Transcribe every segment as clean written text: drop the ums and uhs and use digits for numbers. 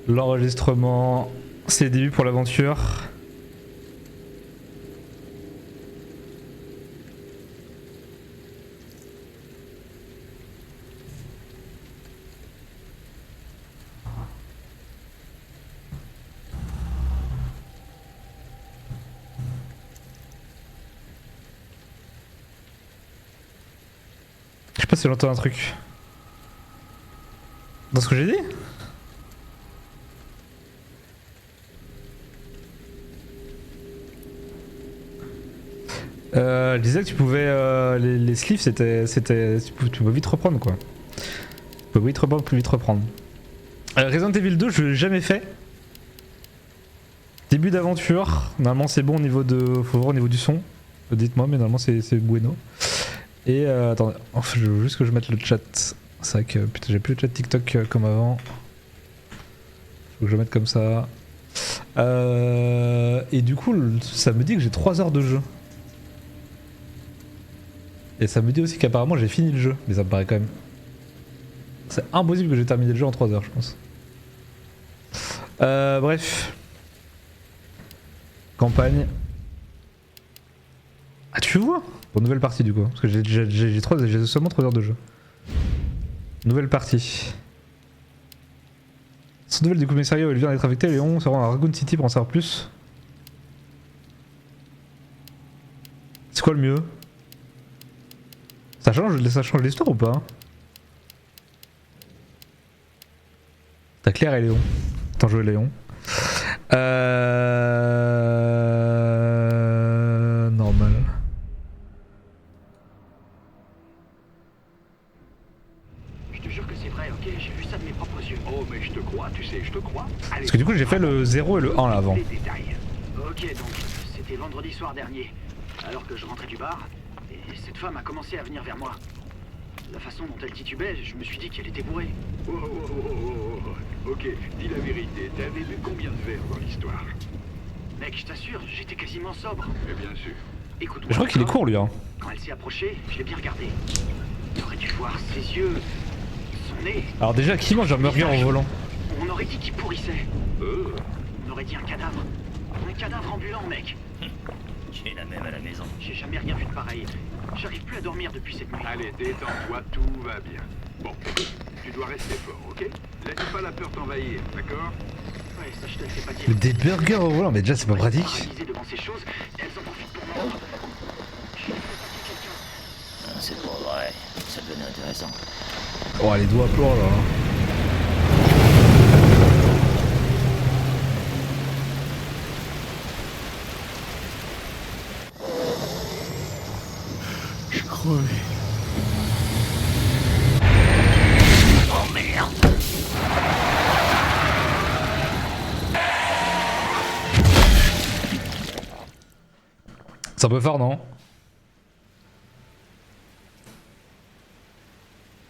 L'enregistrement, c'est le début pour l'aventure. Je sais pas si j'entends un truc. Dans ce que j'ai dit? Je disais que tu pouvais. Les sleeves, tu peux vite reprendre quoi. Tu peux vite reprendre, plus vite reprendre. Resident Evil 2, je l'ai jamais fait. Début d'aventure. Normalement, c'est bon au niveau de. Faut voir au niveau du son. Dites-moi, mais normalement, c'est bueno. Et attendez, je veux juste que je mette le chat. C'est vrai que putain, j'ai plus le chat TikTok comme avant. Faut que je le mette comme ça. Et du coup, ça me dit que j'ai 3 heures de jeu. Et ça me dit aussi qu'apparemment j'ai fini le jeu. Mais ça me paraît quand même. C'est impossible que j'ai terminé le jeu en 3 heures, je pense. Bref. Campagne. Ah, tu vois? Pour nouvelle partie du coup. Parce que j'ai seulement 3 heures de jeu. Nouvelle partie. Sans nouvelle du commissariat où elle vient d'être affectée, Léon se rend à Raccoon City pour en savoir plus. C'est quoi le mieux? Ça change l'histoire ou pas? T'as Claire et Léon. T'en joues Léon. Normal. Je te jure que c'est vrai, ok? J'ai vu ça de mes propres yeux. Oh, mais je te crois, tu sais, je te crois. Allez, Parce que du coup j'ai fait le 0 et le 1 là avant. les détails. Ok, donc c'était vendredi soir dernier. Alors que je rentrais du bar, et cette femme a commencé à venir vers moi. La façon dont elle titubait, je me suis dit qu'elle était bourrée. Ok, dis la vérité, t'avais bu combien de verres dans l'histoire? Mec, je t'assure, j'étais quasiment sobre. Mais bien sûr. Écoute-moi. Je crois qu'il est court lui hein. Quand elle s'est approchée, je l'ai bien regardée. T'aurais dû voir ses yeux, son nez. Alors déjà qui mange un burger en volant? On aurait dit qu'il pourrissait. On aurait dit un cadavre. Un cadavre ambulant, mec. J'ai la même à la maison. J'ai jamais rien vu de pareil. J'arrive plus à dormir depuis cette nuit. Allez, détends-toi, tout va bien. Bon, écoute, tu dois rester fort, ok? Laisse pas la peur t'envahir, d'accord? Ouais, ça je te le fais pas dire. Mais des burgers au volant, mais déjà c'est pas pratique. Paralysées devant ces choses, elles en profitent pour moi. J'ai fait partie quelqu'un. Ah, c'est pas vrai. Ça devenait intéressant. Oh les doigts plats là. Je crevé. Oh merde! C'est un peu fort non?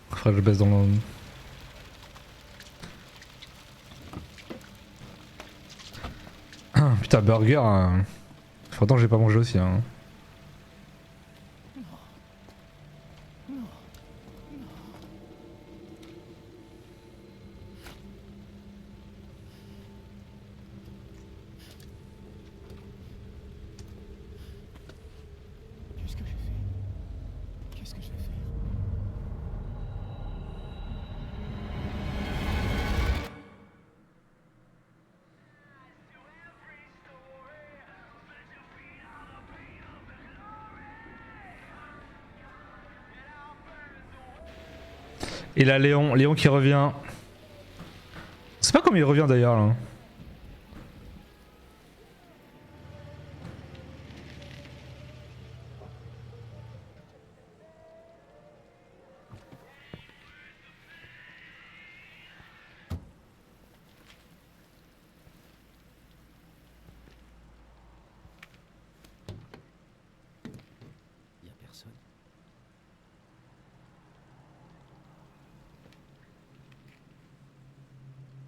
Faudrait que je baisse dans le... Putain burger... Faut autant que j'ai pas mangé aussi hein. Qu'est-ce que j'ai fait? Qu'est-ce que j'ai fait? Et là Léon qui revient. Je sais pas comment il revient d'ailleurs là. Y a personne.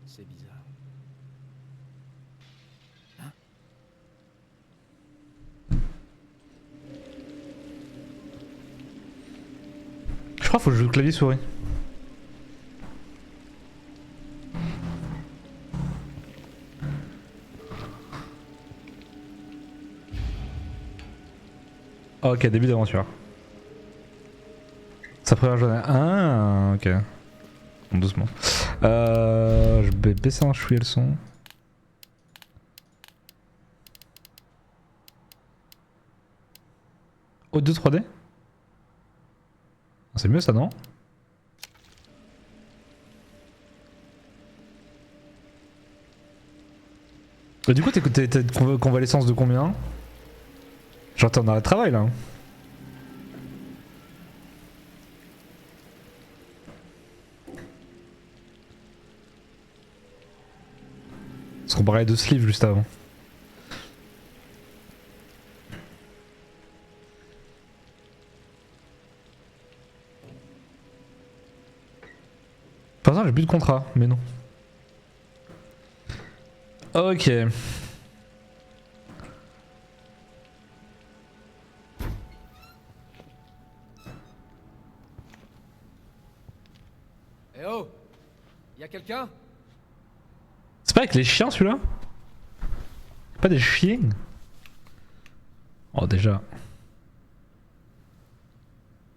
C'est bizarre. Hein? Je crois qu'il faut que je joue clavier souris. Ok, début d'aventure. Sa première journée. Ah, ok. Bon, doucement. Je vais baisser un chouïa le son. O2 3D? C'est mieux ça, non? Et du coup, t'es de convalescence de combien? Genre, t'es en arrêt de travail là. Hein. Parce qu'on parlait de sleeve juste avant. Par exemple, j'ai plus de contrat, mais non. Ok. Eh oh! Y'a quelqu'un? C'est pas avec les chiens celui-là? Pas des chiens? Oh déjà.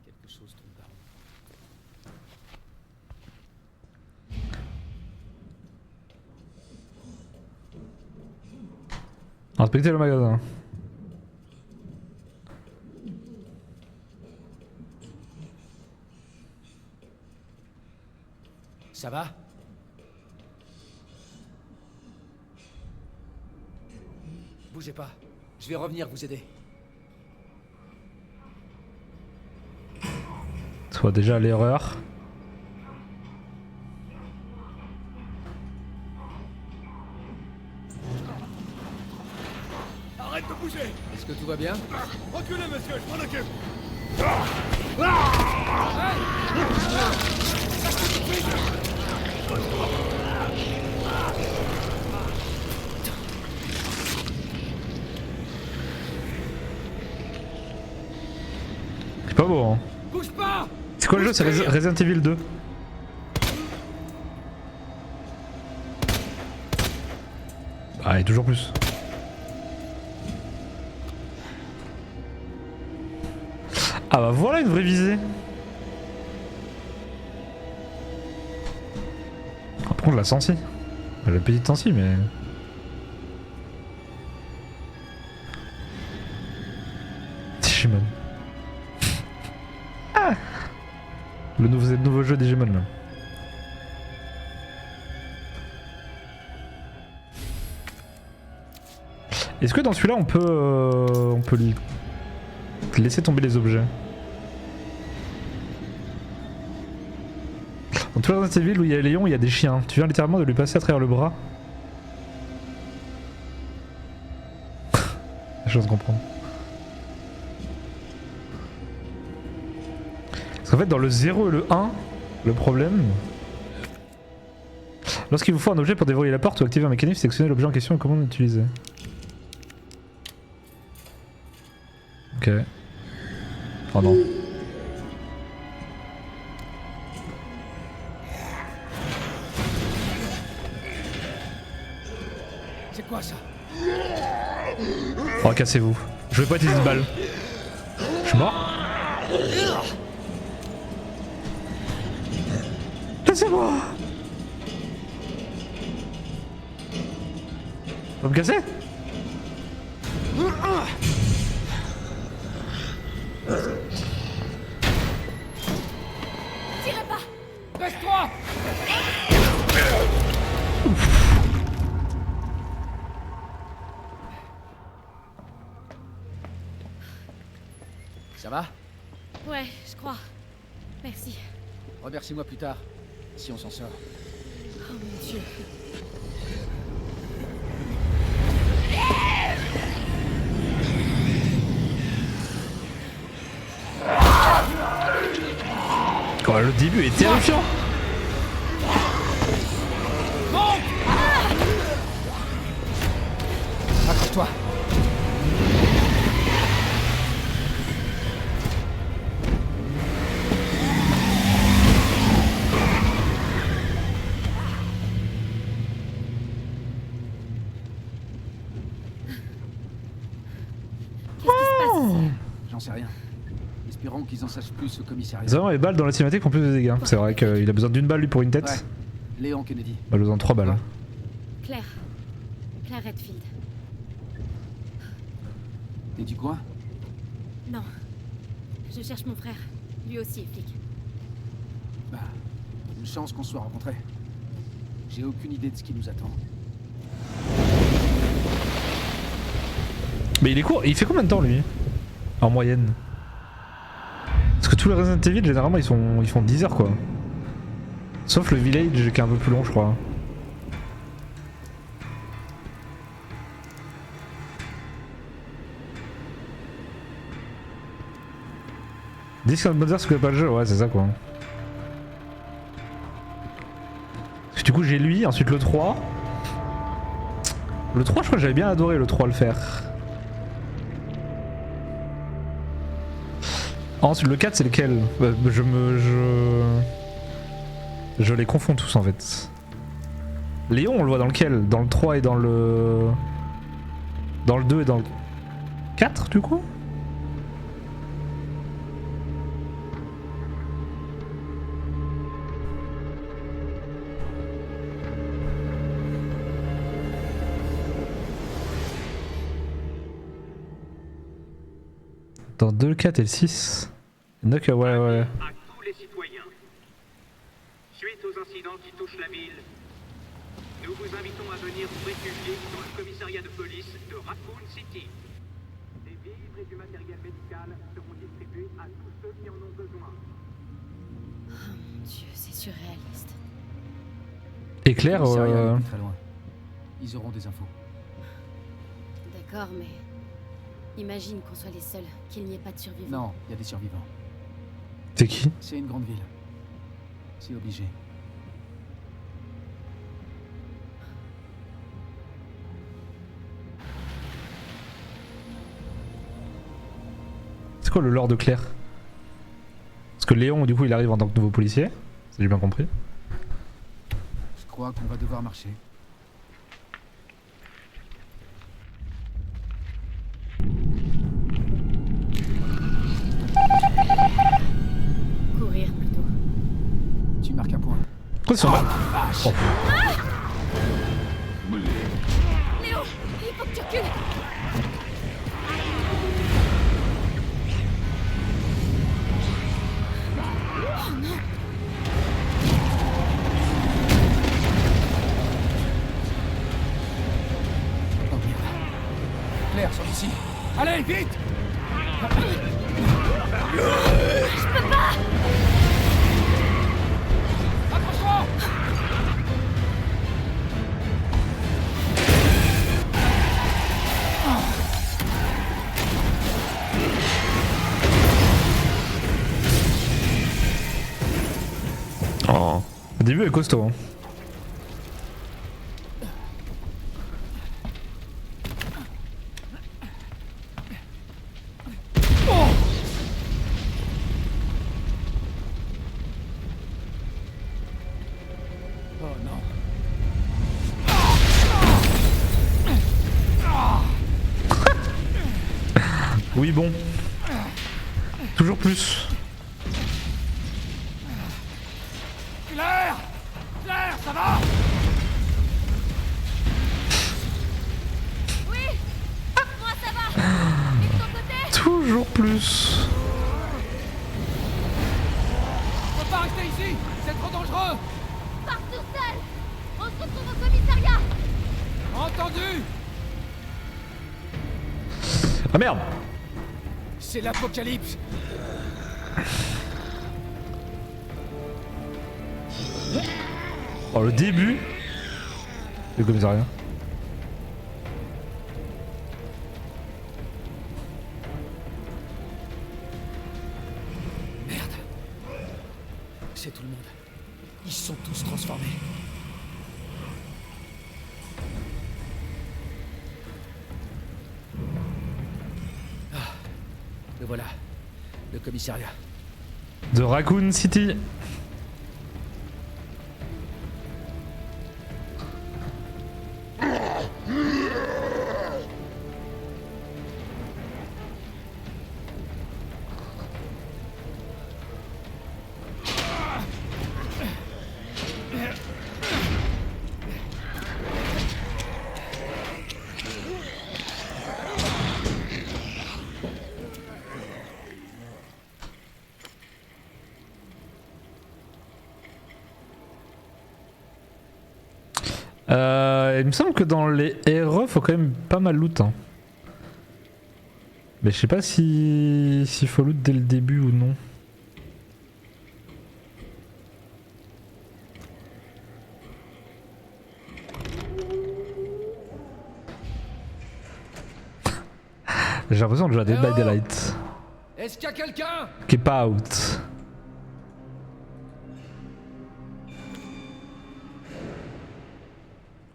Quelque chose tombe là. Inspectez le magasin. Ça va? Bougez pas. Je vais revenir vous aider. Soit déjà l'erreur. Arrête de bouger! Est-ce que tout va bien? Reculez, monsieur, je m'en occupe. C'est pas beau hein. Bouge pas! C'est quoi le jeu? C'est Resident Evil 2. Ah et toujours plus. Ah bah voilà une vraie visée. On va prendre la sensi. La petite sensi mais... Digimon. Ah le nouveau jeu Digimon là. Est-ce que dans celui-là on peut laisser tomber les objets? Dans tout le Resident Evil où il y a Léon, il y a des chiens. Tu viens littéralement de lui passer à travers le bras. La chose à comprendre. Parce qu'en fait dans le 0 et le 1, le problème... Lorsqu'il vous faut un objet pour déverrouiller la porte ou activer un mécanisme, sélectionnez l'objet en question et comment l'utiliser. Ok. Oh non. C'est quoi ça? Oh cassez-vous. Je vais pas utiliser de balle. Je suis mort. Cassez-moi. Va me casser? Tirez pas! Baisse-toi! Ça va? Ouais, je crois. Merci. Remercie-moi plus tard, si on s'en sort. Oh mon dieu. Oh, le début est terrifiant. Accroche-toi! Qu'est-ce qui se passe ici? J'en sais rien. Espérons qu'ils en sachent plus au commissariat. Vraiment, les balles dans la cinématique font plus de dégâts. C'est vrai qu'il a besoin d'une balle lui pour une tête. Ouais. Léon Kennedy. Bah, il a besoin de 3 balles. Ouais. Claire. Claire Redfield. T'es du coin? Non. Je cherche mon frère. Lui aussi est flic. Bah, une chance qu'on soit rencontrés. J'ai aucune idée de ce qui nous attend. Mais il est court, il fait combien de temps lui? En moyenne? Parce que tous les Resident Evil généralement ils font 10 heures quoi. Sauf le Village qui est un peu plus long je crois. Disque bonne heure, ce que pas le jeu, ouais c'est ça quoi. Parce que du coup j'ai lui, ensuite le 3. Le 3 je crois que j'avais bien adoré le 3 le faire. Ensuite le 4 c'est lequel? Je les confonds tous en fait. Léon on le voit dans lequel? Dans le 3 et dans le... Dans le 2 et dans le 4 du coup? Dans 2, le 4 et le 6. Donc ouais ouais. À tous les citoyens. Suite aux incidents qui touchent la ville, nous vous invitons à venir vous réfugier dans le commissariat de police de Raccoon City. Des vivres et du matériel médical seront distribués à tous ceux qui en ont besoin. Oh mon dieu, c'est surréaliste. Éclair Le commissariat n'est plus très loin. Ils auront des infos. D'accord, mais... Imagine qu'on soit les seuls, qu'il n'y ait pas de survivants. Non, il y a des survivants. C'est qui? C'est une grande ville. C'est obligé. C'est quoi le lore de Claire? Parce que Léon du coup il arrive en tant que nouveau policier, si j'ai bien compris. Je crois qu'on va devoir marcher. Courir plutôt. Tu marques un point. Pourquoi ils sont là? Oh. Léo, il faut que tu recules. Oh merde. Claire, sors d'ici. Allez, vite! Accroche-toi! Oh. Au début elle est costaud. Hein. Oh non. Oui bon. Toujours plus. Claire! Claire, ça va? Oui. Moi ça va. Et de ton côté? Toujours plus. Faut pas rester ici! C'est trop dangereux! Pars tout seul. On se retrouve au commissariat. Entendu! Ah merde. C'est l'apocalypse! Oh le début du commissariat. Merde! C'est tout le monde. Ils sont tous transformés. Ah, le voilà. Le commissariat. De Raccoon City. Il me semble que dans les RE, faut quand même pas mal loot. Hein. Mais je sais pas si s'il faut loot dès le début ou non. J'ai l'impression de jouer à Dead by Daylight. Est-ce qu'il y a quelqu'un? Keep out.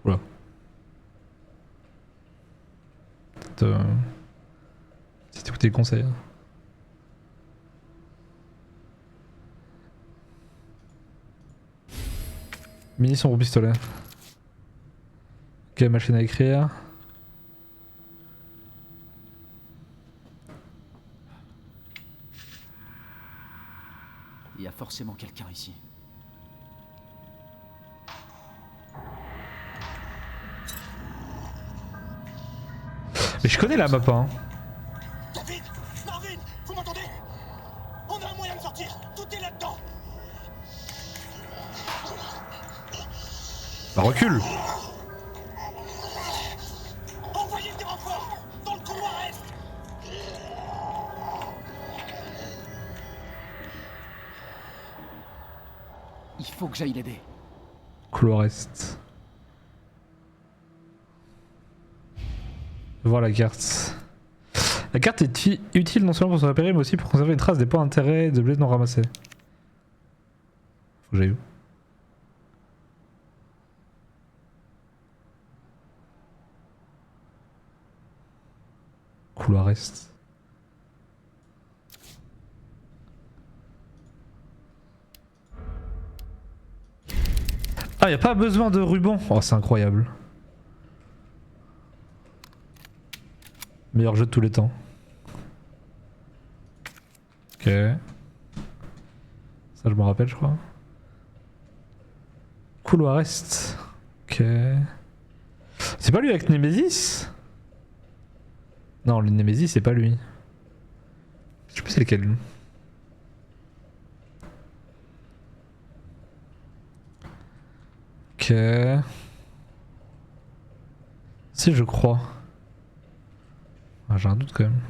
Oula. Si t'écoutes les conseils. Munitions pour pistolet. Ok, machine à écrire. Il y a forcément quelqu'un ici. Mais je connais la map hein. David, Marvin, vous m'entendez? On a un moyen de sortir. Tout est là-dedans. Bah recule. Envoyez des renforts dans le couloir est. Il faut que j'aille l'aider. Couloir est. Voir la carte. La carte est utile non seulement pour se repérer mais aussi pour conserver une trace des points d'intérêt et de blés non ramassés. Faut que j'aille où? Couloir est. Ah, y a pas besoin de ruban. Oh, c'est incroyable. Meilleur jeu de tous les temps. Ok. Ça, je me rappelle, je crois. Couloir est. Ok. C'est pas lui avec Nemesis? Non, le Nemesis, c'est pas lui. Je sais plus c'est lequel. Ok. Si, je crois. Ah, j'ai un doute quand même.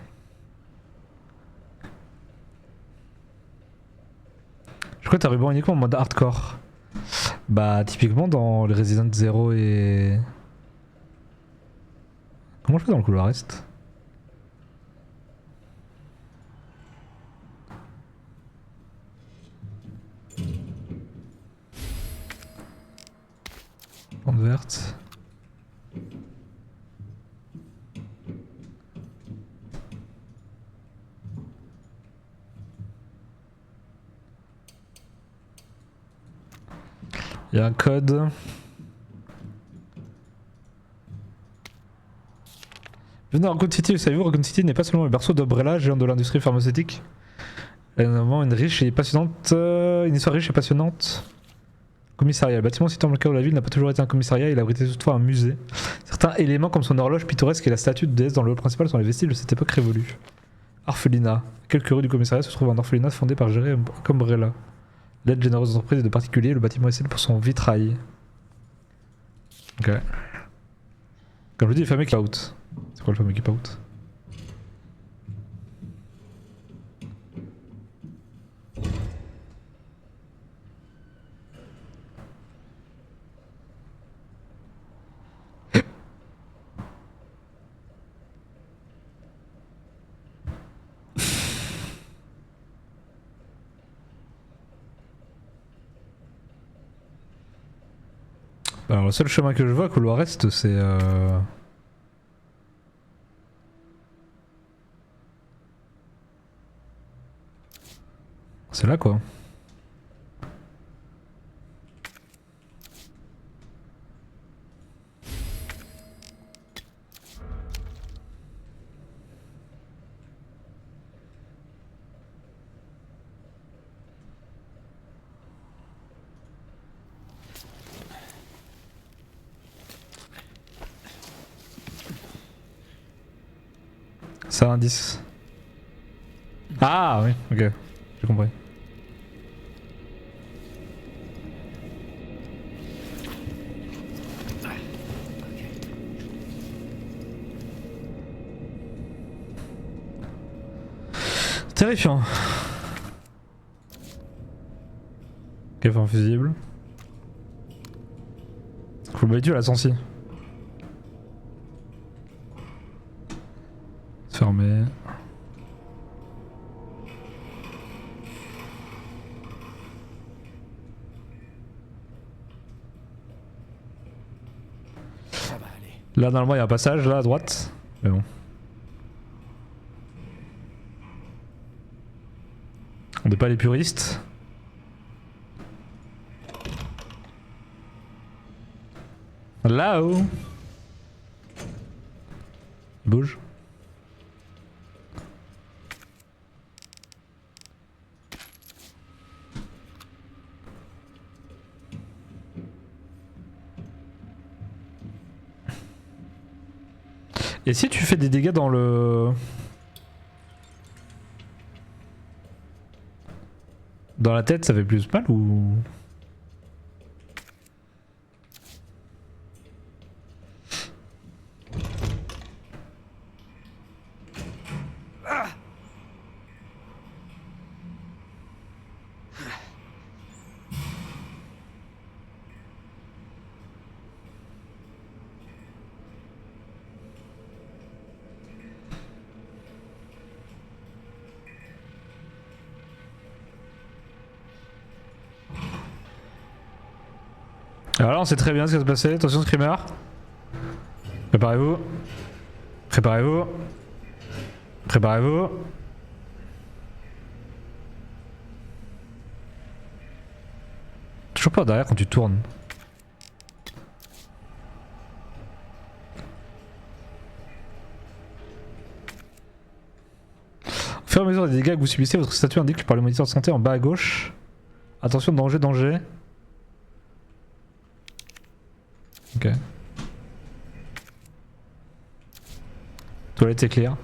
Je crois que t'as ruban uniquement en mode hardcore. Bah, typiquement dans les Resident 0 et. Comment je fais dans le couloir est? Bande verte. Il y a un code. Venez à Raccoon City, savez-vous, Raccoon City n'est pas seulement le berceau d'Umbrella, géant de l'industrie pharmaceutique. Elle a également une riche et passionnante, une histoire riche et passionnante. Commissariat. Le bâtiment situé dans le cœur de la ville n'a pas toujours été un commissariat, il abritait toutefois un musée. Certains éléments comme son horloge pittoresque et la statue de déesse dans le hall principal sont les vestiges de cette époque révolue. Orphelinat. À quelques rues du commissariat se trouve un orphelinat fondé par Jerry Umbrella. L'aide généreuse d'entreprises et de particuliers, le bâtiment est célèbre pour son vitrail. Ok. Comme je vous dis, le fameux keep out. C'est quoi le fameux keep out? Alors le seul chemin que je vois, couloir est, c'est c'est là quoi. C'est un indice. Ah oui, ok, j'ai compris. Terrifiant. Ok, fin fusible. Faut le baitu à la sensi. Fermé. Ça va aller. Là normalement il y a un passage là à droite. Mais bon. On n'est pas les puristes. Là-haut. Bouge. Et si tu fais des dégâts dans le... Dans la tête, ça fait plus mal ou... Alors là on sait très bien ce qui va se passer, attention screamer. Préparez-vous. Préparez-vous. Préparez-vous. Toujours pas derrière quand tu tournes. Au fur et à mesure des dégâts que vous subissez, votre statut indique par le moniteur de santé en bas à gauche. Attention, danger, danger. Ok. Toilette c'est clair.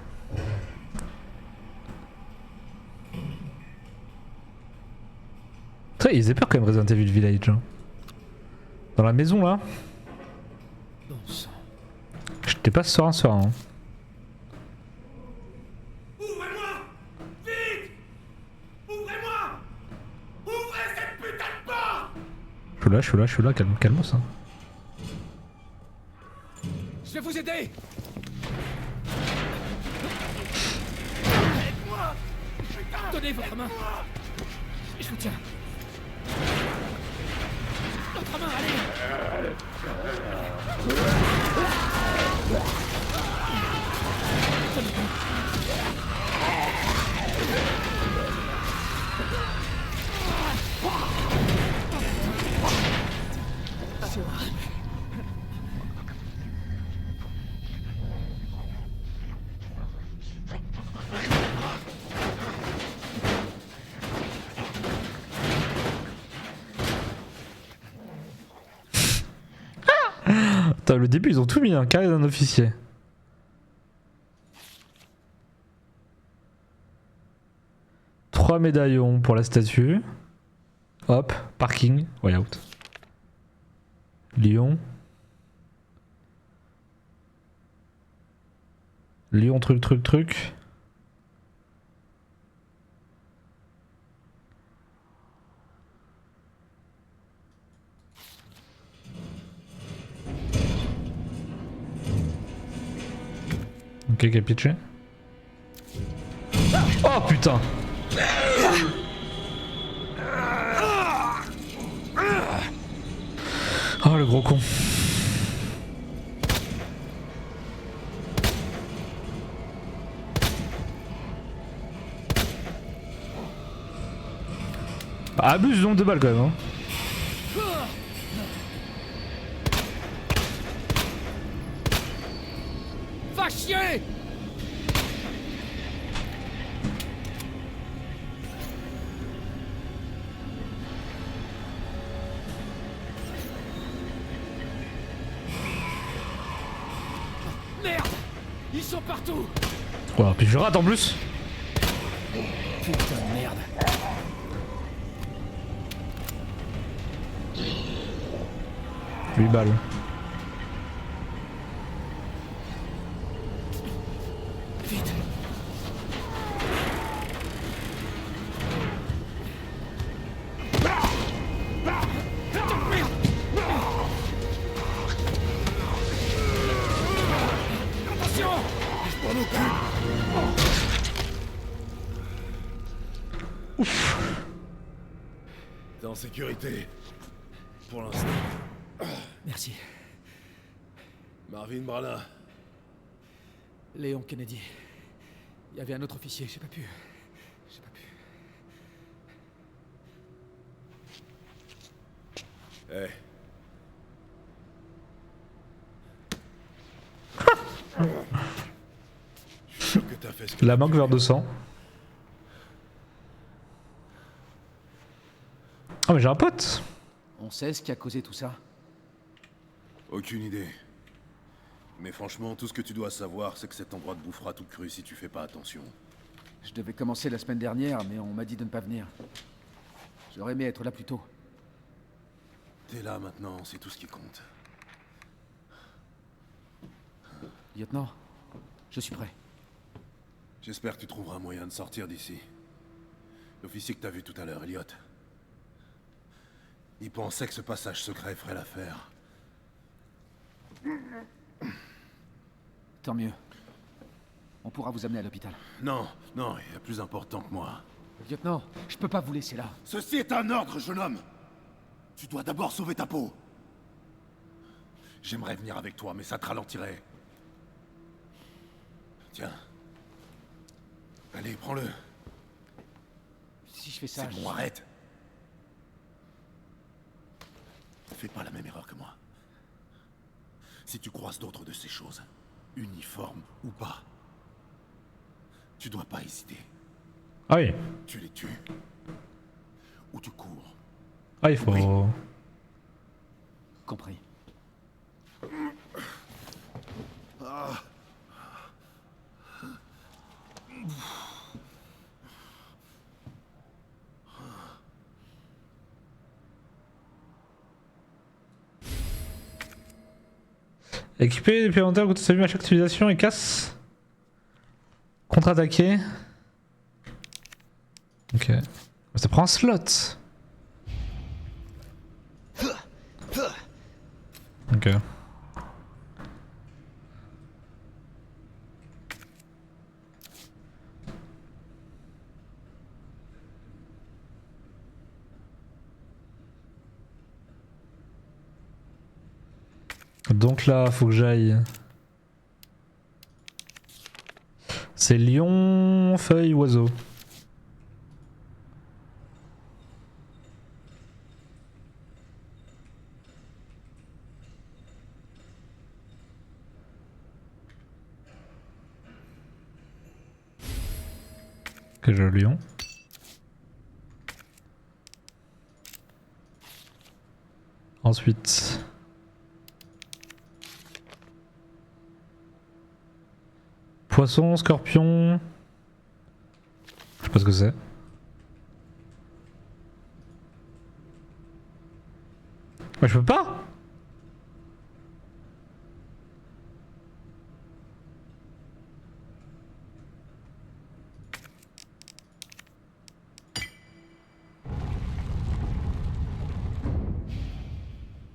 Ils faisaient peur quand même Resident Evil Village. Hein. Dans la maison là. Bon sang. J'étais pas serein. Hein. Ouvrez-moi! Vite! Ouvrez-moi! Ouvrez cette putain de porte! Je suis là, calme ça. Je vais vous aider. Aide-moi! Putain! Donnez votre main. Je vous tiens. Votre main, allez. Putain, le début ils ont tout mis, un carré d'un officier. Trois médaillons pour la statue. Hop, parking, way out. Lion. Lion truc. Ok, capiche. Oh putain! Oh le gros con. Bah, abuse du nombre de balles quand même hein. Va chier! Merde! Ils sont partout! Oh, puis je rate en plus. Putain de merde! Huit balles. Vite! s'en occupe. T'es en sécurité. Pour l'instant. Merci. Marvin Bralin. Léon Kennedy. Il y avait un autre officier, j'ai pas pu. Eh. Je suis sûr que t'as fait ce que La t'as manque pu. vers 200. Oh mais j'ai un pote. On sait ce qui a causé tout ça? Aucune idée. Mais franchement, tout ce que tu dois savoir, c'est que cet endroit te bouffera tout cru si tu fais pas attention. Je devais commencer la semaine dernière, mais on m'a dit de ne pas venir. J'aurais aimé être là plus tôt. T'es là maintenant, c'est tout ce qui compte. Lieutenant, je suis prêt. J'espère que tu trouveras un moyen de sortir d'ici. L'officier que t'as vu tout à l'heure, Elliot. Il pensait que ce passage secret ferait l'affaire. Tant mieux. On pourra vous amener à l'hôpital. Non, non, il y a plus important que moi. Lieutenant, je peux pas vous laisser là. Ceci est un ordre, jeune homme. Tu dois d'abord sauver ta peau. J'aimerais venir avec toi, mais ça te ralentirait. Tiens. Allez, prends-le. Si je fais ça, C'est bon, arrête. Fais pas la même erreur que moi. Si tu croises d'autres de ces choses, uniformes ou pas, tu dois pas hésiter. Ah oui. Tu les tues. Ou tu cours. Ah il faut... Compris. Équiper les supplémentaires contre salut à chaque utilisation et casse. Contre-attaquer. Ok. Ça prend un slot. Ok. Donc là, faut que j'aille. C'est lion, feuille, oiseau. Que je lion. Ensuite. Poisson, scorpion. Je sais pas ce que c'est. Ouais, je peux pas.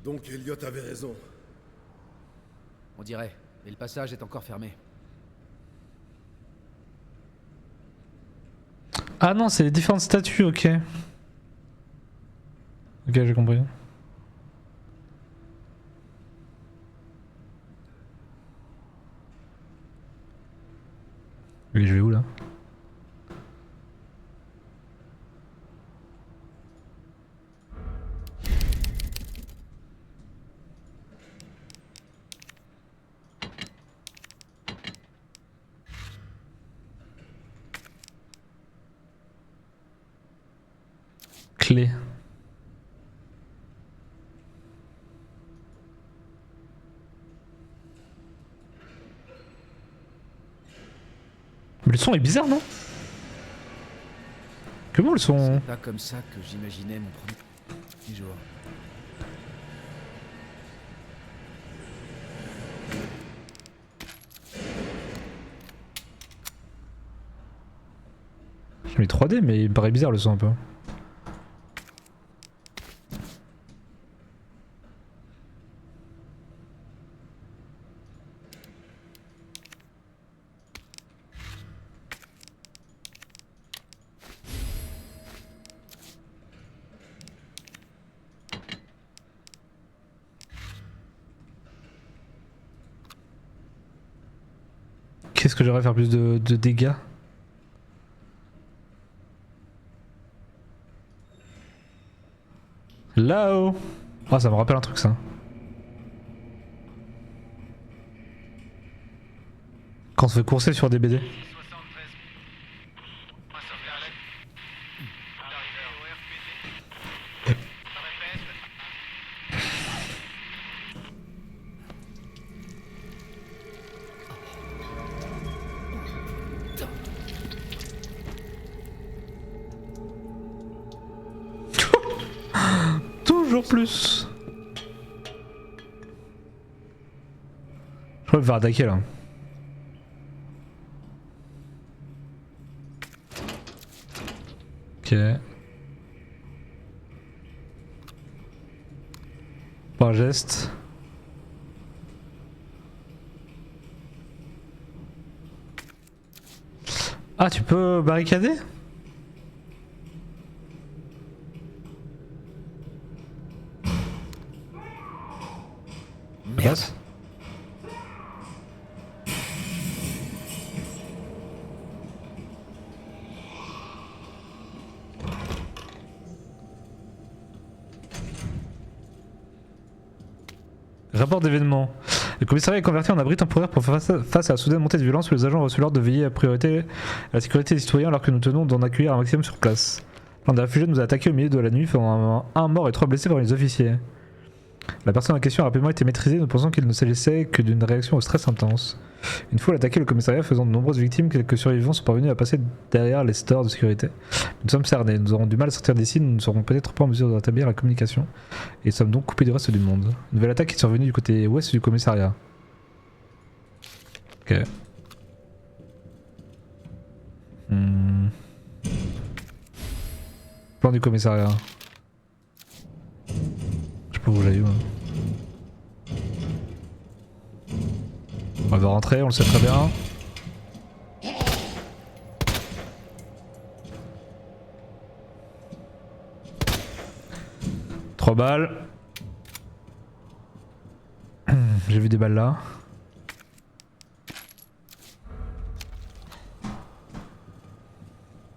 Donc Elliot avait raison. On dirait, mais le passage est encore fermé. Ah non, c'est les différentes statues, ok. Ok, j'ai compris. Oui, je vais où là? Clé. Mais le son est bizarre, non? Comment le son? C'est pas comme ça que j'imaginais mon premier jour. J'ai mis 3D, mais il me paraît bizarre le son un peu. Qu'est-ce que j'aurais à faire plus de dégâts? Là-haut. Ah, ça me rappelle un truc ça. Quand on se fait courser sur des BD. Toujours plus. Je crois qu'il va attaquer là. Ok. Pas un geste. Ah, tu peux barricader? Passe. Rapport d'événement. Le commissariat est converti en abri temporaire pour faire face à la soudaine montée de violence où les agents ont reçu l'ordre de veiller à priorité à la sécurité des citoyens alors que nous tenons d'en accueillir un maximum sur place. L'un des réfugiés nous a attaqué au milieu de la nuit, faisant un mort et 3 blessés parmi les officiers. La personne en question a rapidement été maîtrisée, nous pensons qu'il ne s'agissait que d'une réaction au stress intense. Une fois attaqué le commissariat faisant de nombreuses victimes, quelques survivants sont parvenus à passer derrière les stores de sécurité. Nous sommes cernés, nous aurons du mal à sortir d'ici, nous ne serons peut-être pas en mesure de rétablir la communication et sommes donc coupés du reste du monde. Une nouvelle attaque est survenue du côté ouest du commissariat. Ok. Plan du commissariat. Je sais pas où j'ai eu. On va rentrer, on le sait très bien. Trois balles. J'ai vu des balles là.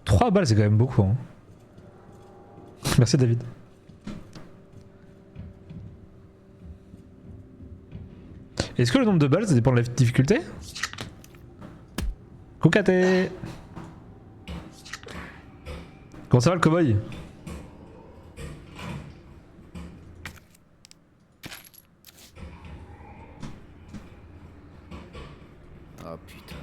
Trois balles, c'est quand même beaucoup. Hein. Merci David. Est-ce que le nombre de balles ça dépend de la difficulté? Coucaté. Comment ça va le cowboy? Oh putain.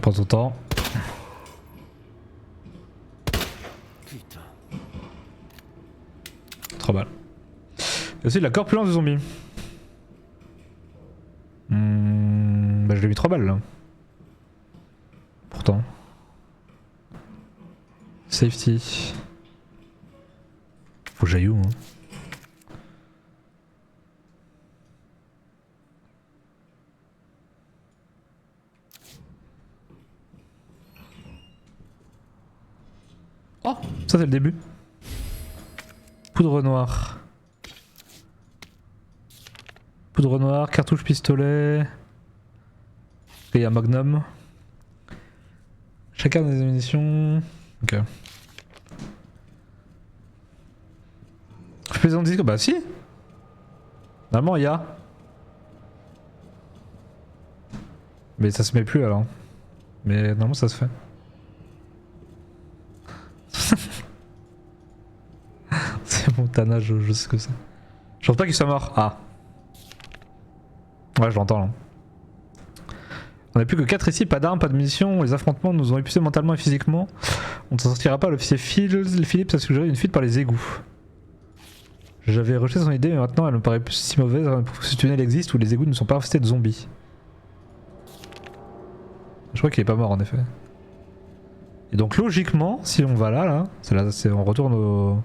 Prends ton temps. Putain. 3 balles. Et aussi de la corpulence du zombie. Bah je lui ai mis 3 balles là. Pourtant. Safety. Faut que j'aille où hein. Oh, ça c'est le début. Poudre noire. Poudre noire, cartouche pistolet. Et il y a Magnum. Chacun des munitions. Ok. Faisons disque. Bah si. Normalement il y a. Mais ça se met plus alors. Mais normalement ça se fait. C'est Montana, je sais ce que c'est. Je pense pas qu'il soit mort. Ah. Ouais, je l'entends là. On n'a plus que 4 ici, pas d'armes, pas de munitions. Les affrontements nous ont épuisés mentalement et physiquement. On ne s'en sortira pas. L'officier Philippe a suggéré une fuite par les égouts. J'avais rejeté son idée, mais maintenant elle me paraît plus si mauvaise. Ce tunnel existe où les égouts ne sont pas infestés de zombies. Je crois qu'il est pas mort en effet. Et donc logiquement, si on va là, on retourne au...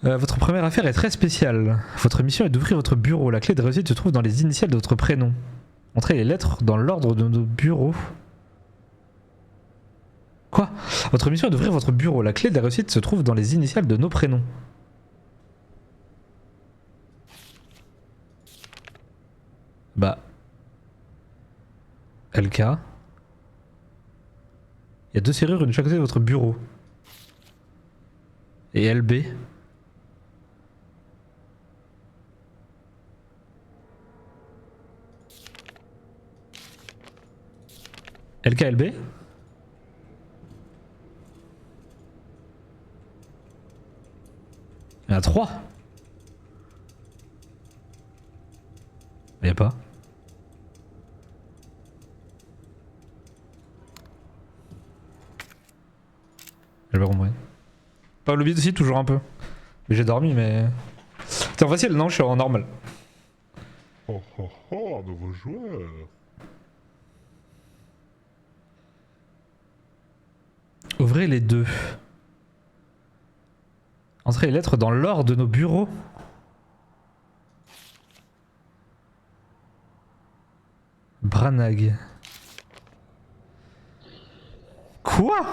votre première affaire est très spéciale. Votre mission est d'ouvrir votre bureau. La clé de réussite se trouve dans les initiales de votre prénom. Entrez les lettres dans l'ordre de nos bureaux. Quoi? Votre mission est d'ouvrir votre bureau. La clé de la réussite se trouve dans les initiales de nos prénoms. Bah. LK. Il y a 2 serrures, une de chaque côté de votre bureau. Et LB. LKLB. Il y en a 3. Il y a pas. J'ai pas compris. Pas le vide aussi, toujours un peu. Mais j'ai dormi, mais... T'es en facile? Non, je suis en normal. Oh oh oh, un nouveau joueur. Ouvrez les 2. Entrez les lettres dans l'ordre de nos bureaux. Branagh. Quoi?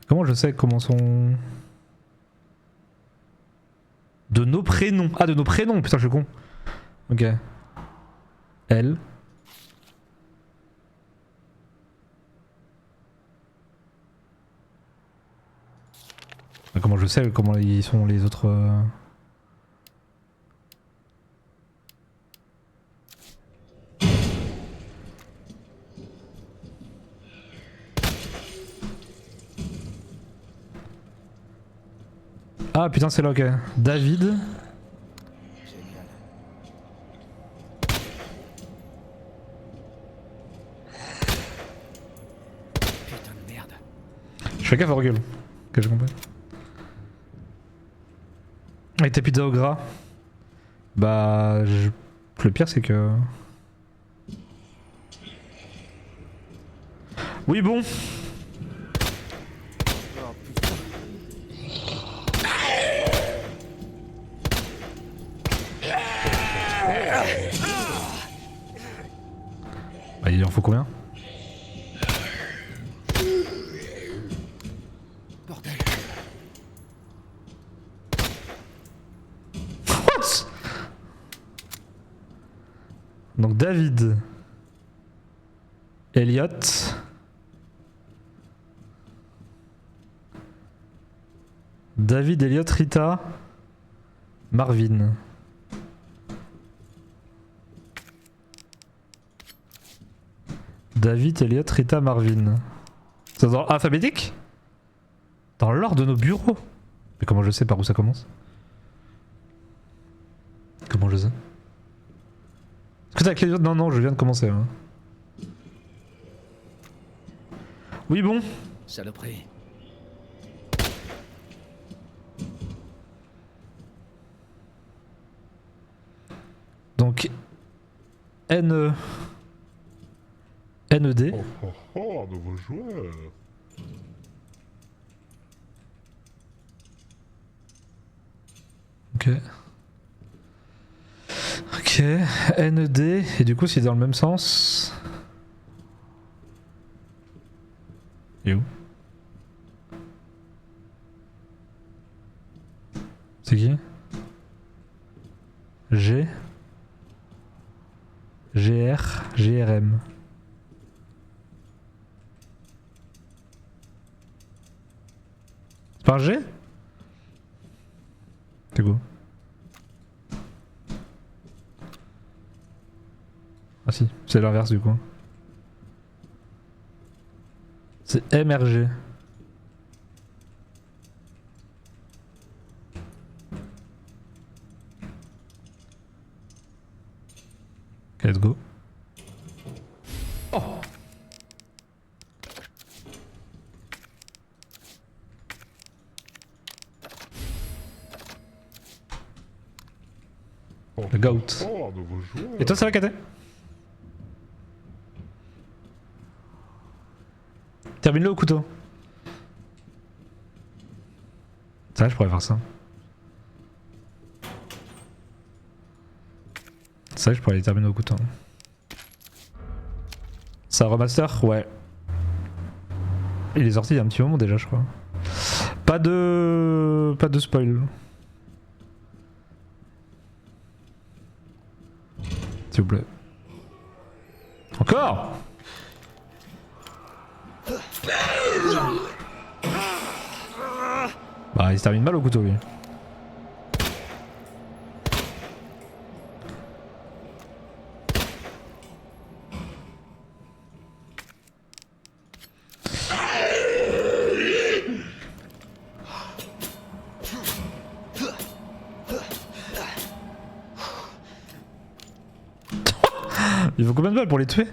Comment je sais comment sont... De nos prénoms. Ah, de nos prénoms, putain, je suis con. Ok. L. Comment je sais comment ils sont les autres... Ah putain c'est là, ok. David. Génial. Putain de merde. Je fais gaffe à recul. Ok, j'ai compris. Et tes pizzas au gras. Bah... Le pire c'est que... Oui bon. Oh putain. Bah, il en faut combien? Bordel. What? Donc David, Elliot, David, Elliot, Rita, Marvin. David, Elliot, Rita, Marvin. C'est dans l'ordre alphabétique? Dans l'ordre de nos bureaux? Mais comment je sais par où ça commence? Comment je sais? Est-ce que t'as la clé? Non, non, je viens de commencer. Hein. Oui, bon. Saloperie. Donc, NED. Oh oh oh, un nouveau joueur. Ok. Ok, NED. Et du coup, c'est dans le même sens. Et où? C'est qui? G. GR. GRM. C'est pas un G? C'est quoi? Ah si, c'est l'inverse du coup. C'est MRG. Ok, let's go. Oh! Oh, Le goat. Oh, un nouveau joueur. Et toi ça va Katé? Termine-le au couteau. Ça je pourrais faire ça. Ça je pourrais aller terminer au couteau. Ça remaster? Ouais. Il est sorti il y a un petit moment déjà, je crois. Pas de spoil. S'il vous plaît. Encore? Bah il se termine mal au couteau lui. Il faut combien de balles pour les tuer?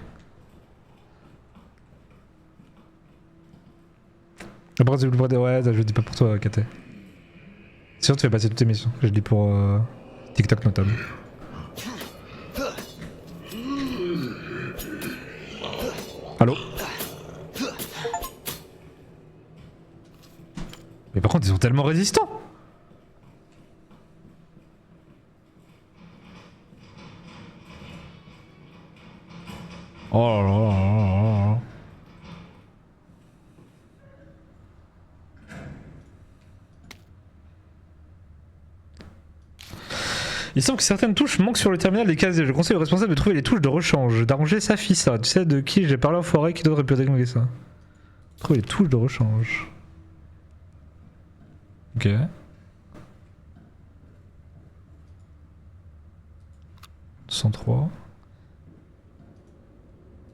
Après si vous le prenez, ouais, je le dis pas pour toi KT. Sinon tu fais passer toutes tes missions, je le dis pour TikTok notamment. Allô? Mais par contre ils sont tellement résistants. Oh là là là là là. Il semble que certaines touches manquent sur le terminal des casiers. Je conseille au responsable de trouver les touches de rechange, d'arranger sa fille ça. Tu sais de qui j'ai parlé en forêt qui devrait pu déglinguer ça. Trouver les touches de rechange. Ok. « 203.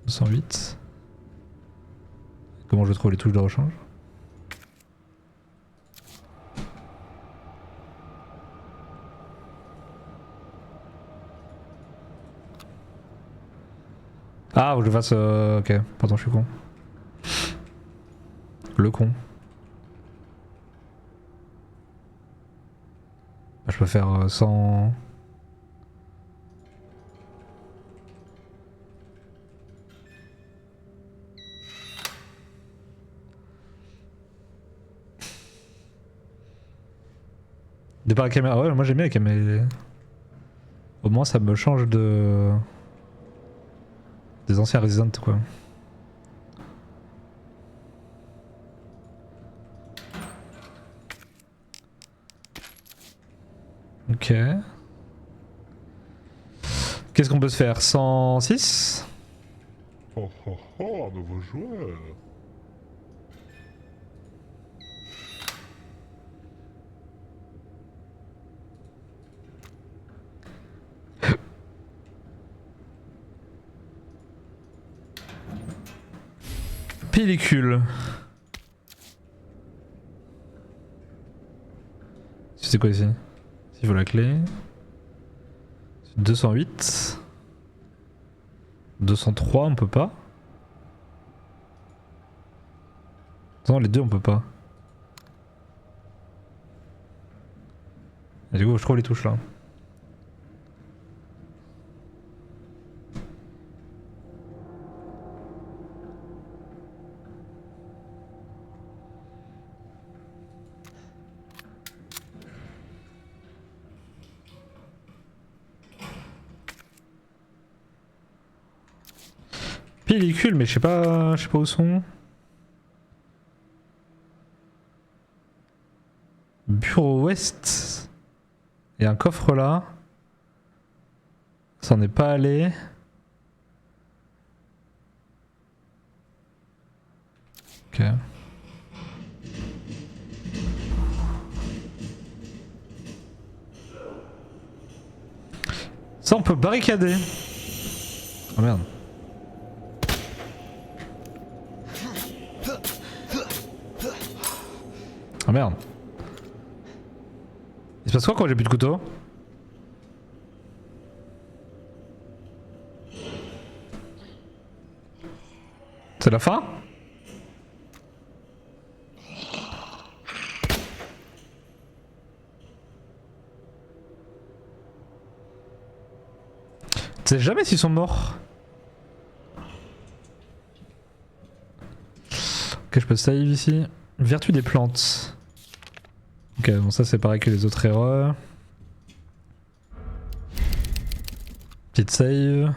208. Comment je trouve les touches de rechange? Ah, faut que je fasse... ok, pardon, je suis con. Le con. Je peux faire sans... Départ la caméra, ouais moi j'aime bien la caméra. Au moins ça me change de... des anciens Resident quoi. Ok. Qu'est-ce qu'on peut se faire? 106? Oh oh oh, un nouveau joueur. Pellicule. C'est quoi ici? S'il faut la clé. 208. 203 on peut pas. Non les deux on peut pas. Et du coup je trouve les touches là. Pellicule mais je sais pas où sont. Bureau ouest. Il y a un coffre là. Ça en est pas allé. Ok. Ça on peut barricader. Oh merde. Ah merde. Il se passe quoi quand j'ai plus de couteau? C'est la fin? Tu sais jamais s'ils sont morts. Ok, je peux save ici. Vertu des plantes. Ok, bon ça c'est pareil que les autres erreurs. Petite save.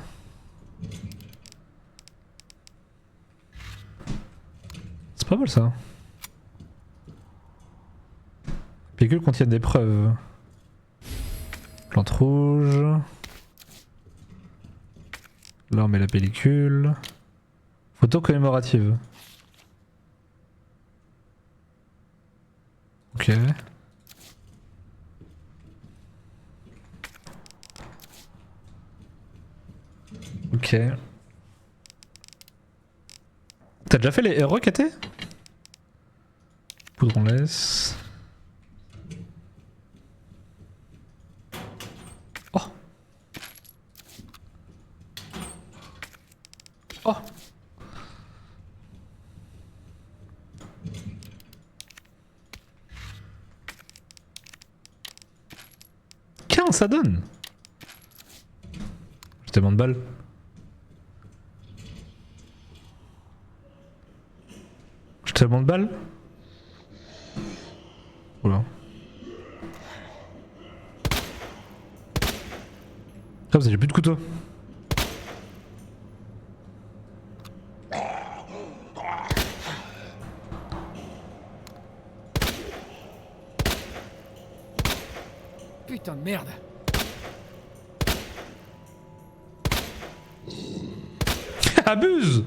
Pas mal ça. Pellicules contiennent des preuves. Plante rouge. Là on met la pellicule. Photo commémorative. Ok. Ok. T'as déjà fait les héros KT? Poudre on laisse. Oh. Oh. Ça donne. J'ai tellement de balles. J'ai tellement de balles. Oula. Comme ça j'ai plus de couteau. Putain de merde. Abuse.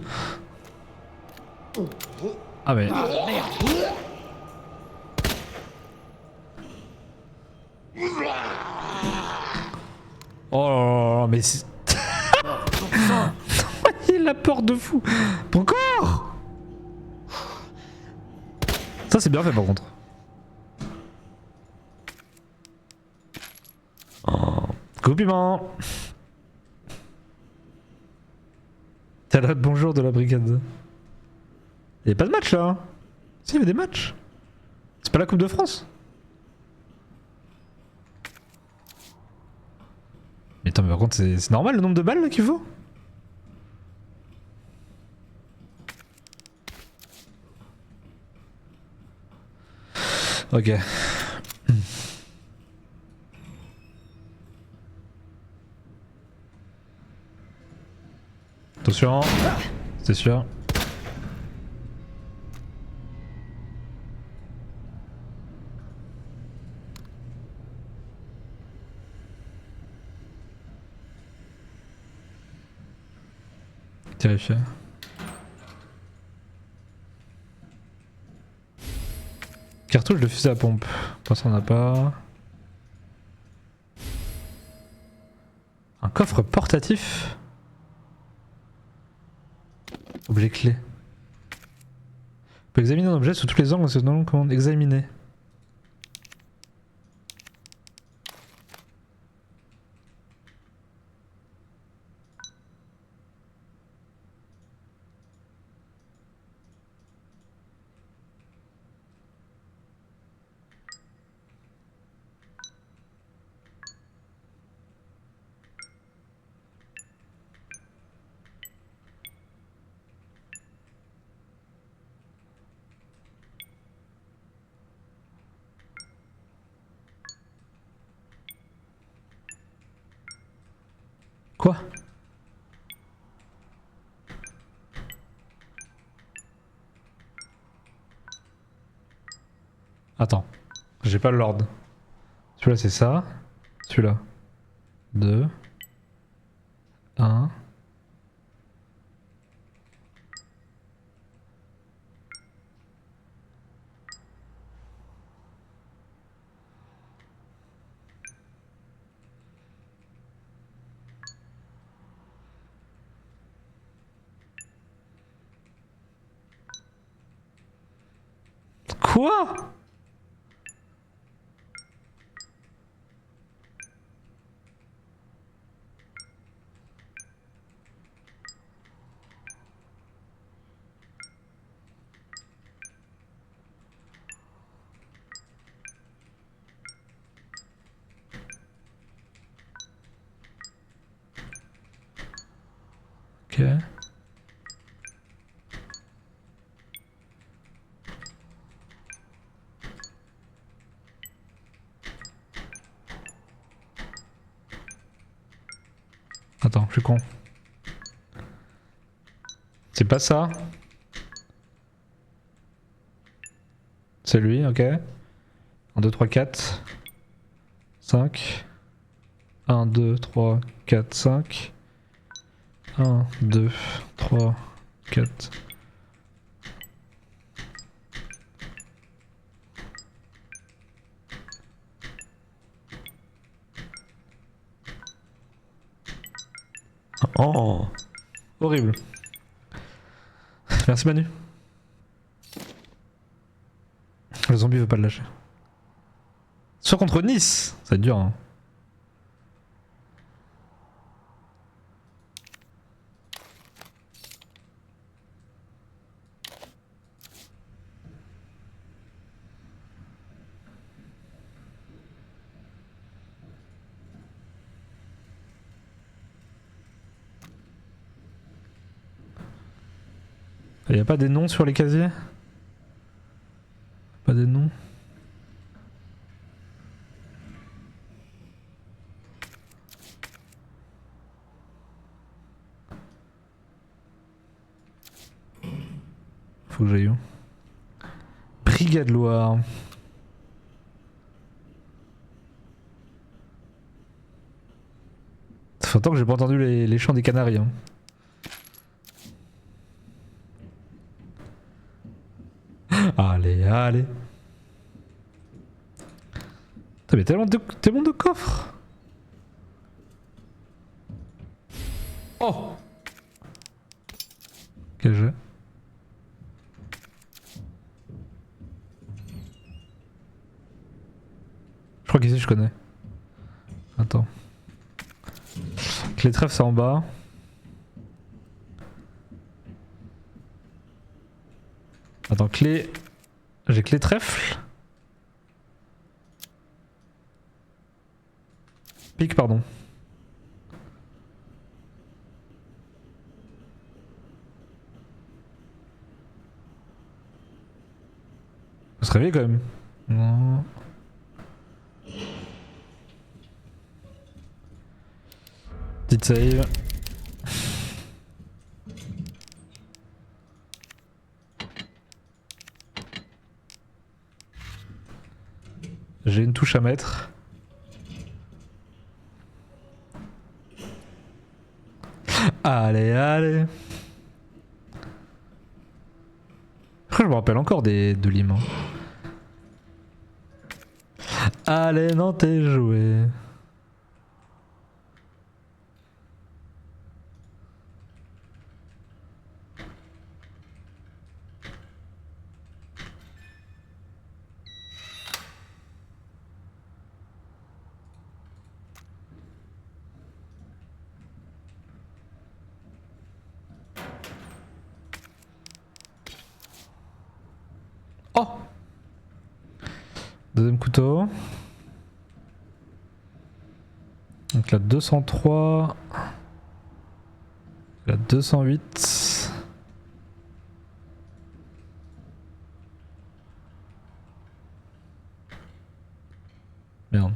Ah mais... Oh là là, mais c'est... Il a peur de fou. Encore. Ça c'est bien fait par contre. Oh. Compliment. T'as là bonjour de la brigade. Y'a pas de match là. Si, y'avait des matchs. C'est pas la Coupe de France. Mais attends, mais par contre c'est normal le nombre de balles qu'il faut. Ok. Attention, c'est sûr. Terrifié. Cartouche de fusil à pompe. Pour ça on n'a pas. Un coffre portatif. Objet clé. On peut examiner un objet sous tous les angles, c'est non commande examiner. Quoi? Attends, j'ai pas l'ordre. Celui-là c'est ça. Celui-là. 2. 1. Quoi? Ok. Attends, je suis con. C'est pas ça. C'est lui, ok. 1, 2, 3, 4. 5. 1, 2, 3, 4, 5. 1, 2, 3, 4. Oh, horrible. Merci Manu. Le zombie veut pas le lâcher. Soit contre Nice, ça va être dur hein. Il y a pas des noms sur les casiers? Pas des noms? Faut que j'aille où? Brigade Loire. Ça fait longtemps que j'ai pas entendu les chants des Canaries hein. Allez, allez. T'as tellement de coffres. Oh. Quel jeu? Je crois qu'ici je connais. Attends. Clé trèfle c'est en bas. Attends, clé... J'ai clé trèfle. Pique, pardon. On se réveille quand même. Non. Petite save. J'ai une touche à mettre. Allez, allez. Je me rappelle encore de Lime. Allez, non, t'es joué. Oh! Deuxième couteau. Donc la 203. La 208. Merde.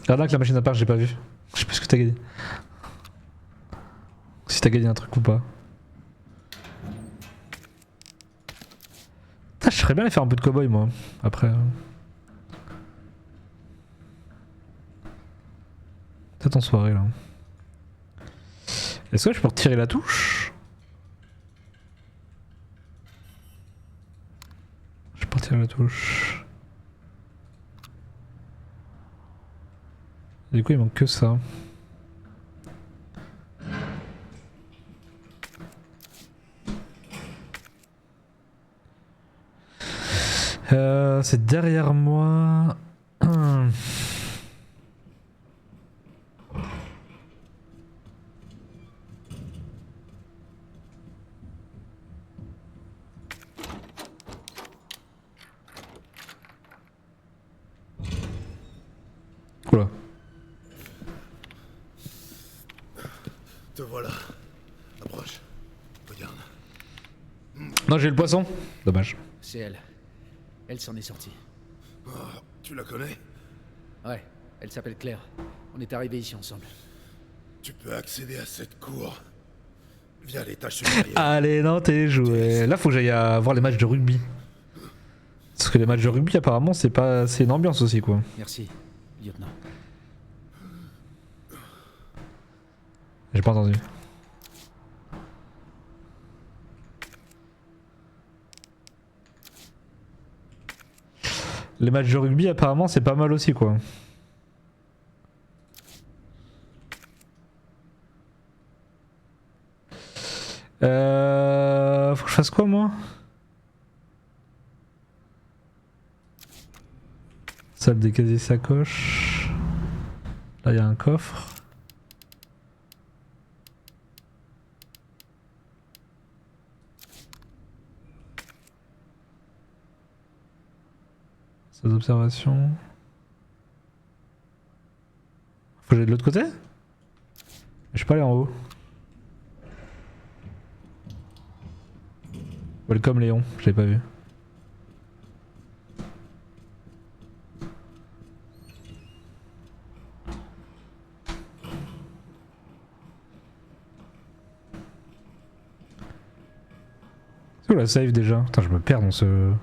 Regarde que la machine à part, j'ai pas vu. Je sais pas ce que t'as gagné. Si t'as gagné un truc ou pas. Putain, je ferais bien aller faire un peu de cowboy moi. Après. Peut-être en soirée là. Est-ce que je peux retirer la touche? Je peux retirer la touche. Du coup il manque que ça. C'est derrière moi. Oula. Te voilà. Approche. Regarde. Non, j'ai le poisson. Dommage. C'est elle. Elle s'en est sortie. Oh, tu la connais? Ouais, elle s'appelle Claire. On est arrivés ici ensemble. Tu peux accéder à cette cour via l'étage supérieur. Allez, non, t'es joué. Là, faut que j'aille voir les matchs de rugby. Parce que les matchs de rugby, apparemment, c'est une ambiance aussi, quoi. Merci, lieutenant. J'ai pas entendu. Les matchs de rugby, apparemment, c'est pas mal aussi, quoi. Faut que je fasse quoi, moi? Salle des casiers sacoches. Là, il y a un coffre. Salle d'observation. Faut que j'aille de l'autre côté? Je suis pas allé en haut. Welcome Léon, je l'ai pas vu. C'est où la save déjà? Putain, je me perds dans ce...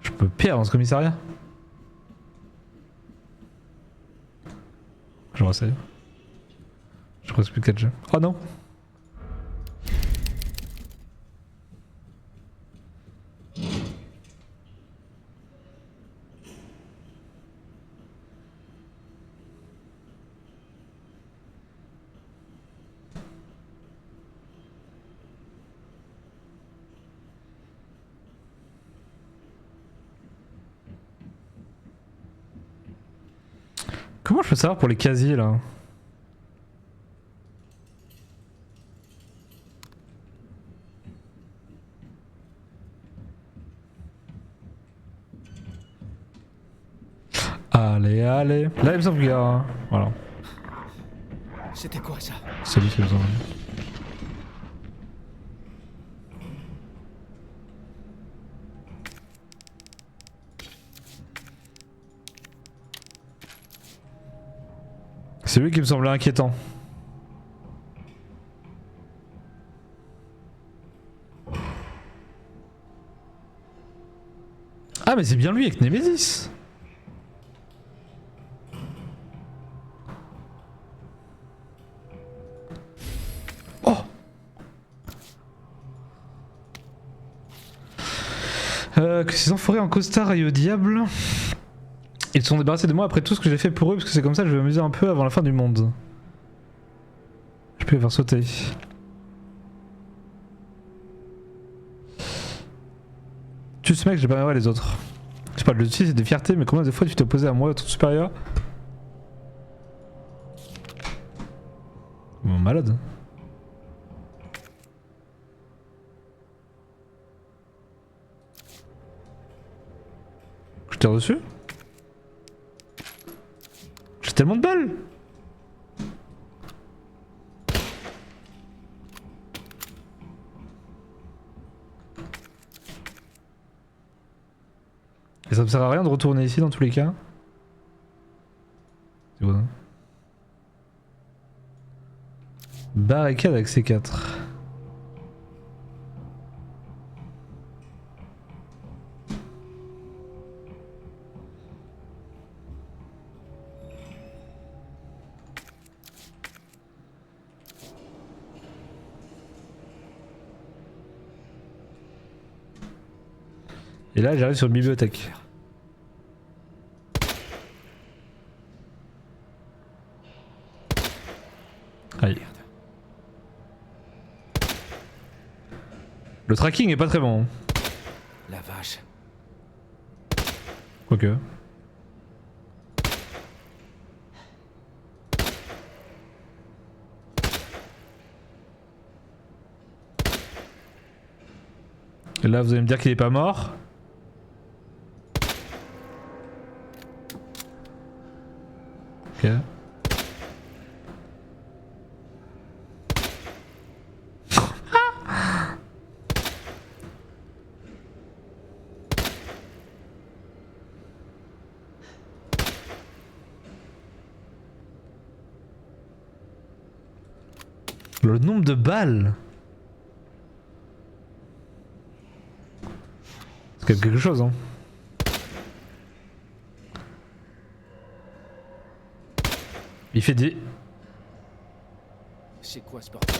Je me perds dans ce commissariat. Je resave. Je crois que c'est plus 4 jeux. Oh non! Comment je peux savoir pour les casiers là? Allez, allez. Là il me semble qu'il y a... Voilà. C'était quoi ça? C'est lui qui nous emmène. C'est lui qui me semblait inquiétant. Ah mais c'est bien lui avec Nemesis. Oh. Que ces enfoirés en costard aillent au diable. Ils se sont débarrassés de moi après tout ce que j'ai fait pour eux parce que c'est comme ça que je vais m'amuser un peu avant la fin du monde. Je peux les faire sauter. Tu ce mec, j'ai pas mal les autres. Je parle de dessus, c'est de fierté, mais combien de fois tu t'es opposé à moi, ton supérieur? Bon, malade. Je t'ai reçu? J'ai tellement de balles. Et ça me sert à rien de retourner ici dans tous les cas. C'est bon, hein. Barricade avec C4. Et là j'arrive sur une bibliothèque. Aïe. Le tracking est pas très bon. La vache. Quoique. Et là vous allez me dire qu'il est pas mort. Ok. le nombre de balles. C'est quand même quelque chose, hein. Il fait des... C'est quoi ce bordel?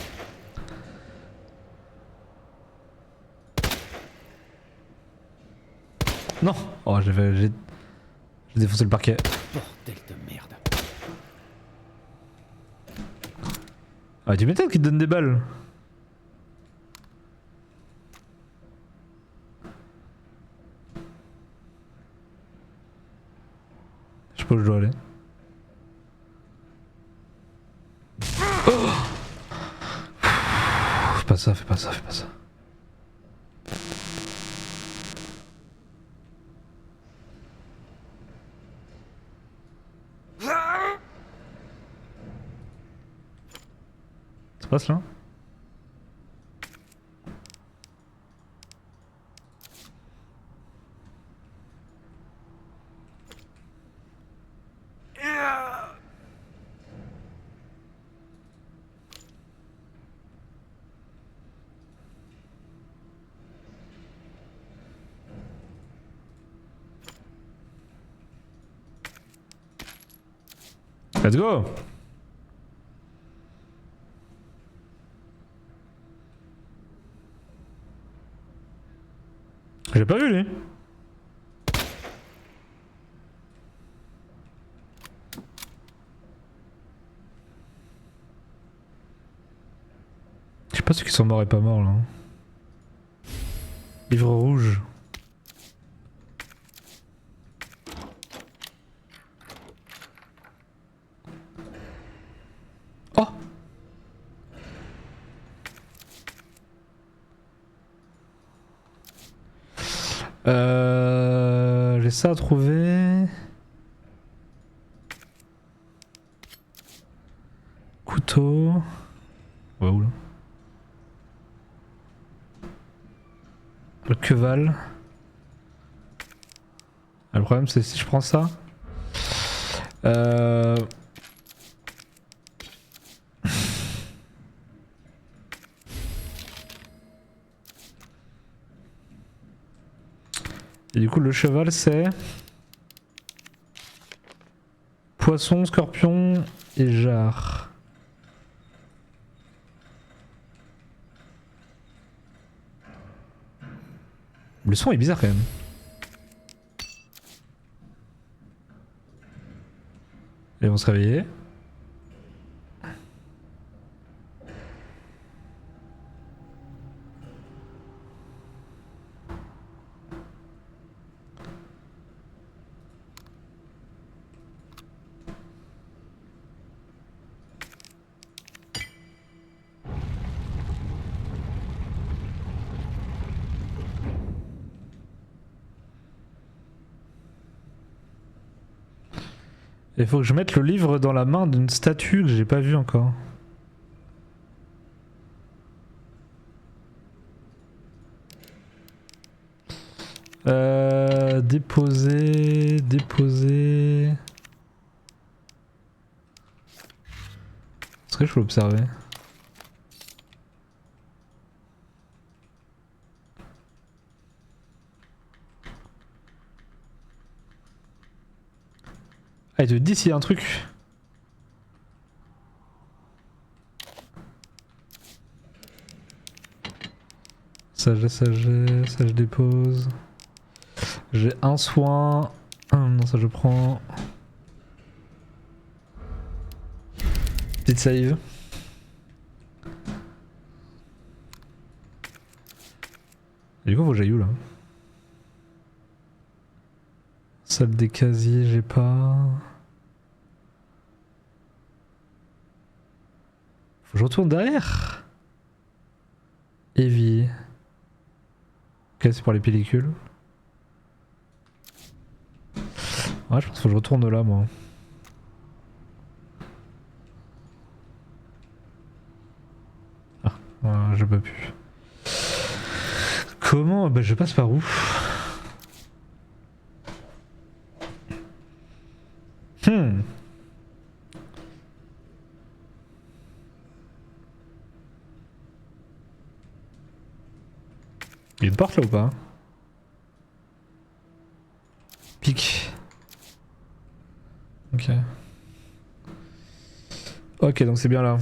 Non. Oh, j'ai défoncé le parquet. Bordel de merde. Ah, tu m'étonnes qu'il te donne des balles. Je sais pas où je dois aller. Oh, fais pas ça, fais pas ça, fais pas ça. Ça passe là? Let's go! J'ai pas vu lui. Je sais pas ceux qui sont morts et pas morts là. Livre rouge. Oh! J'ai ça à trouver. Couteau. Wow. Le queval. Le problème c'est si je prends ça. Et du coup le cheval c'est poisson, scorpion et jarre. Le son est bizarre quand même. Ils vont se réveiller. Il faut que je mette le livre dans la main d'une statue que j'ai pas vue encore. Déposer. Est-ce que je peux l'observer? Ah, il te dit s'il y a un truc. Ça je dépose. J'ai un soin. Non, ça je prends. Petite save. Et du coup, faut que j'aille où là? Salle des casiers, j'ai pas. Faut que je retourne derrière. Évier. Ok, c'est pour les pellicules. Ouais, je pense qu'il faut que je retourne là, moi. Ah, voilà, j'ai pas pu. Comment? Bah, je passe par où? y a une porte là ou pas? Pique. Ok. Ok, donc c'est bien là.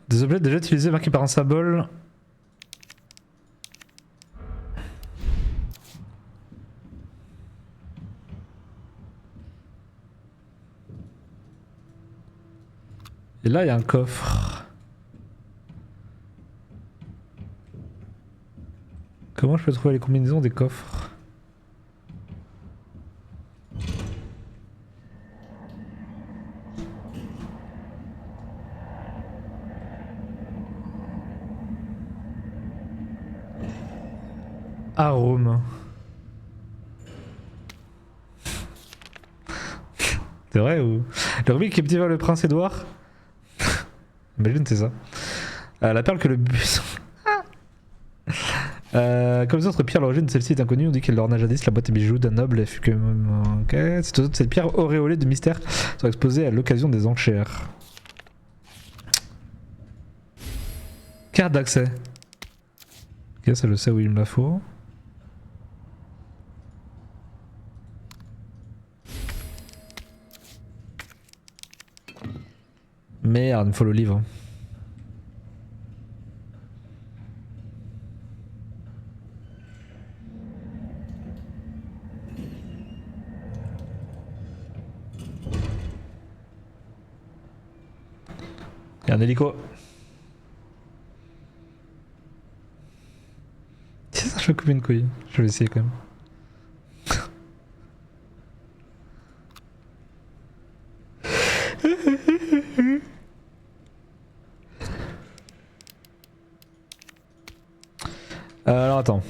Des objets déjà utilisés marqués par un symbole. Et là il y a un coffre. Comment je peux trouver les combinaisons des coffres? Arôme. C'est vrai ou... Le rubis qui est petit vers le prince Édouard. Imagine c'est ça. La perle que le bus... comme les autres pierres, l'origine de celle-ci est inconnue. On dit qu'elle orna jadis la boîte à bijoux d'un noble. Elle fut que... Ok. Cette pierre auréolée de mystère sera exposée à l'occasion des enchères. Carte d'accès. Ok, ça je sais où il me la faut. Merde, il me faut le livre. Il y a un hélico. C'est ça, je me coupe une couille. Je vais essayer quand même. Alors attends.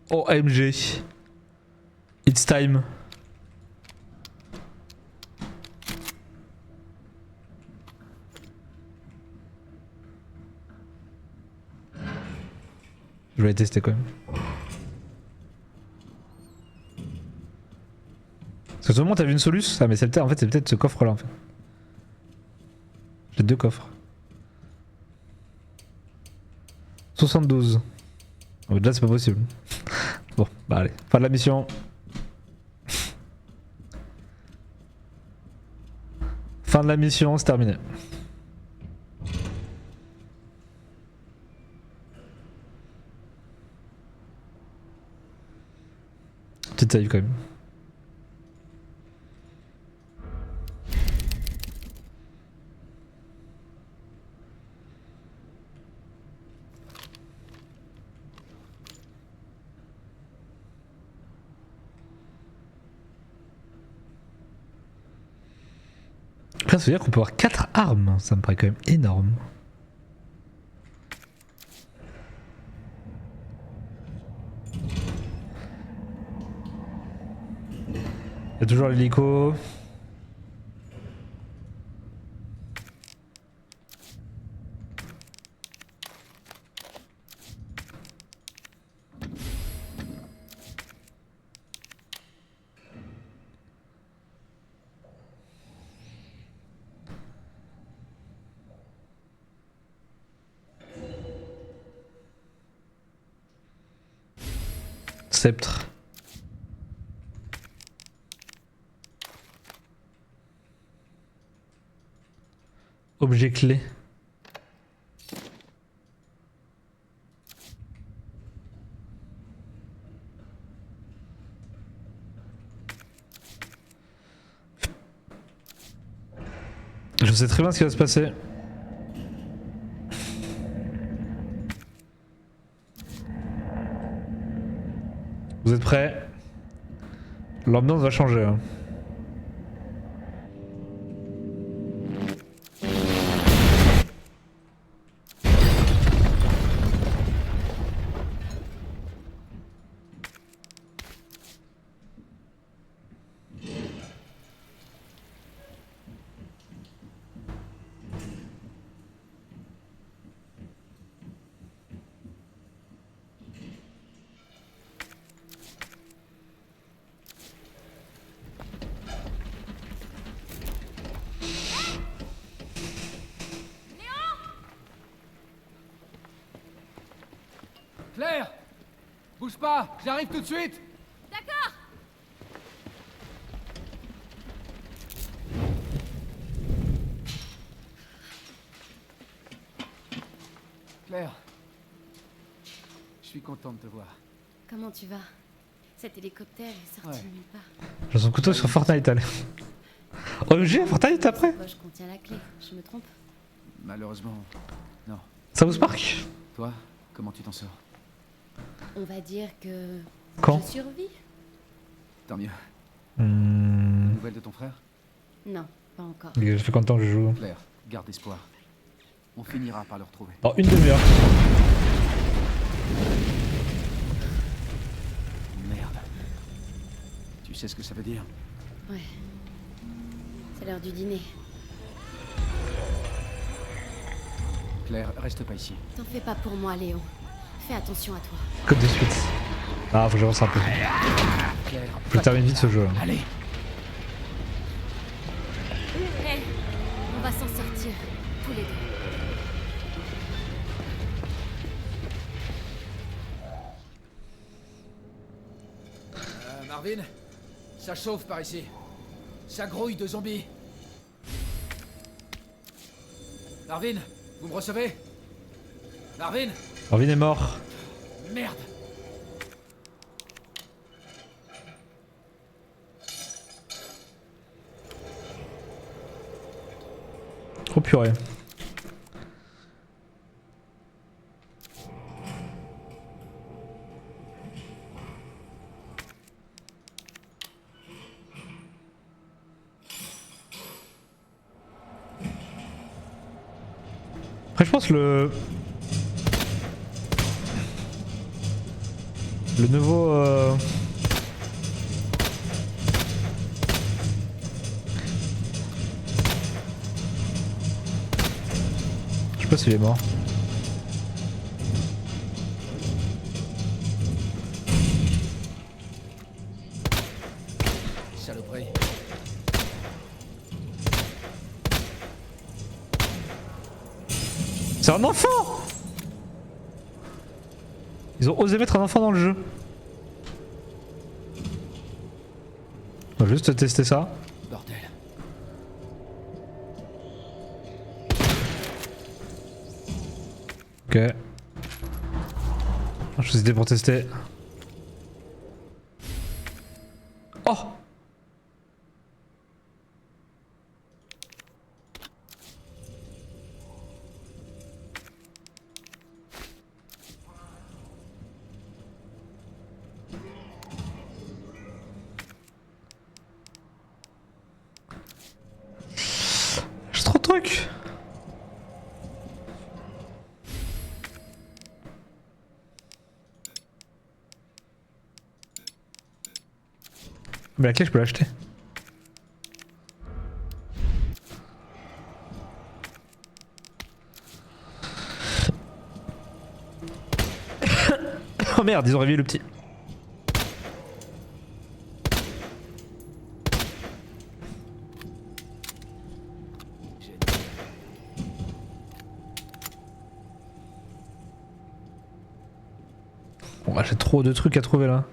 OMG. It's time. Je vais les tester quand même. Parce que tout le monde a vu une soluce. Ah mais c'est peut-être en fait c'est peut-être ce coffre là en fait. J'ai deux coffres. 72. Oh, déjà c'est pas possible. Bon bah allez, fin de la mission. Fin de la mission, c'est terminé. Petite save quand même. Là, ça veut dire qu'on peut avoir 4 armes, ça me paraît quand même énorme. Il y a toujours l'hélico. Sceptre. Objet clé. Je sais très bien ce qui va se passer. Vous êtes prêts? L'ambiance va changer. Hein. Claire! Bouge pas, j'arrive tout de suite! D'accord. Claire, je suis content de te voir. Comment tu vas? Cet hélicoptère est sorti Ouais. de nulle part. J'ai son couteau sur Fortnite, allez. Oh, j'ai Fortnite après? Cette poche contient la clé, je me trompe? Malheureusement, non. South Park? Toi, comment tu t'en sors? On va dire que... Quand? Je survis? Tant mieux. Hmm... Nouvelle de ton frère? Non, pas encore. Ça fait combien de temps que je joue? Claire, garde espoir. On finira par le retrouver. Dans une demi-heure. Merde. Tu sais ce que ça veut dire? Ouais. C'est l'heure du dîner. Claire, reste pas ici. T'en fais pas pour moi, Léon. Fais attention à toi. Code de suite. Ah, faut que j'avance un peu. Claire, Je termine vite ce jeu. Là. allez! Hé, on va s'en sortir, tous les deux. Marvin, ça chauffe par ici. Ça grouille de zombies. Marvin, vous me recevez? Marvin? Marvin est mort. Merde! Oh purée. Après je pense le nouveau je sais pas s'il est mort. Saloperie. C'est un enfant! Ils ont osé mettre un enfant dans le jeu. On va juste tester ça. Bordel. Ok. Je suis décidé pour tester. Oh! J'ai trop de trucs! Mais la clé je peux l'acheter. Oh merde, ils ont réveillé le petit. Bon bah j'ai trop de trucs à trouver là.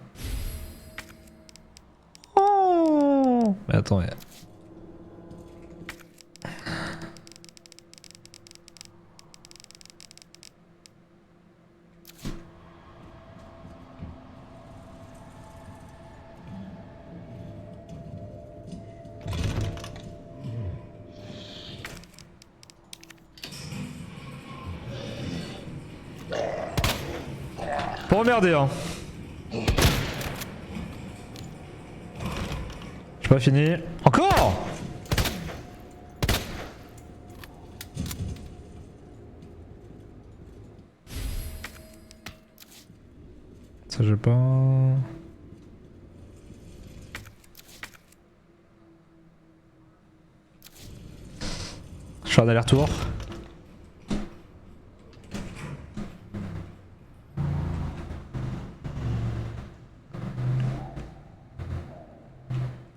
Oh mais attends, mais... Pas emmerdé hein. J'ai pas fini. Encore. Ça j'ai pas... Je fais un aller-retour.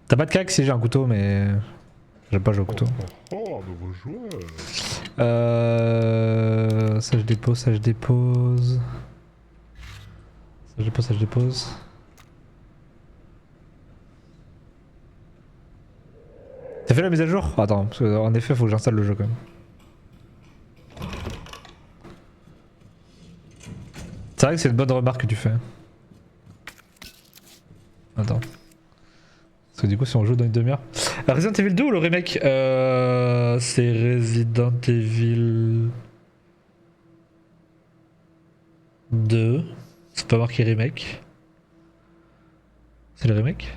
T'as pas de cac si j'ai un couteau mais... J'aime pas jouer au couteau. Oh, un nouveau joueur. Ça je dépose, ça je dépose. Ça je dépose, ça je dépose. T'as fait la mise à jour? Attends, parce qu'en effet faut que j'installe le jeu quand même. C'est vrai que c'est une bonne remarque que tu fais. Attends. Parce que du coup si on joue dans une demi-heure... Resident Evil 2 ou le remake? C'est Resident Evil 2. C'est pas marqué remake. C'est le remake?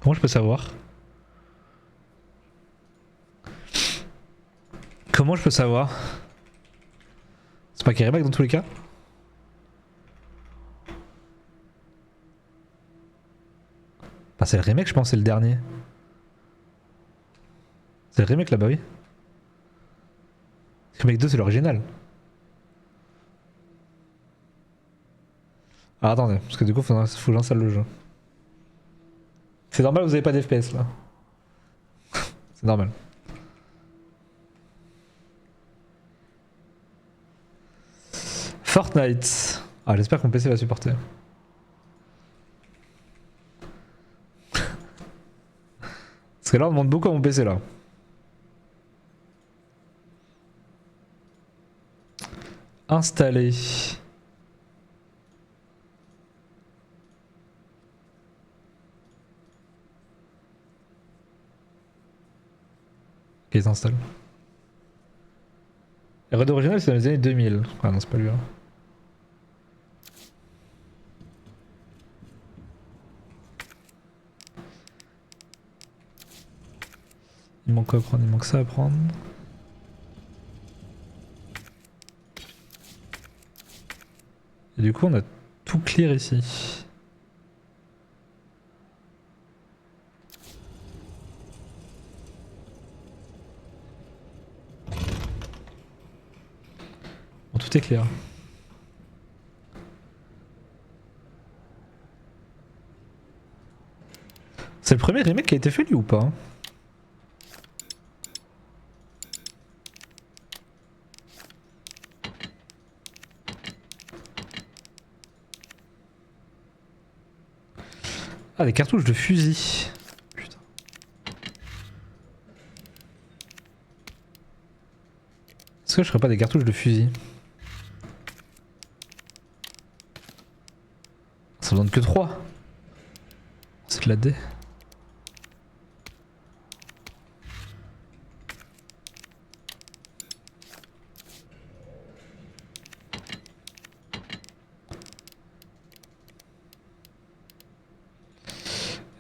Comment je peux savoir? Comment je peux savoir? C'est pas marqué remake dans tous les cas? Ah, c'est le remake, je pense, c'est le dernier. C'est le remake là, bah oui. Le remake 2, c'est l'original. Ah, attendez, parce que du coup, faut que j'installe le jeu. C'est normal, vous avez pas d'FPS là. C'est normal. Fortnite. Ah, j'espère que mon PC va supporter. Parce que là on demande beaucoup à mon PC là. Installer. Ok, il s'installe. Et Red Original c'est dans les années 2000. Ah non c'est pas lui hein. Il manque quoi à prendre? Il manque ça à prendre. Et du coup on a tout clear ici. Bon tout est clair. C'est le premier remake qui a été fait lui ou pas? Ah, des cartouches de fusil. Putain. Est-ce que je ferais pas des cartouches de fusil? Ça me donne que 3. C'est de la D.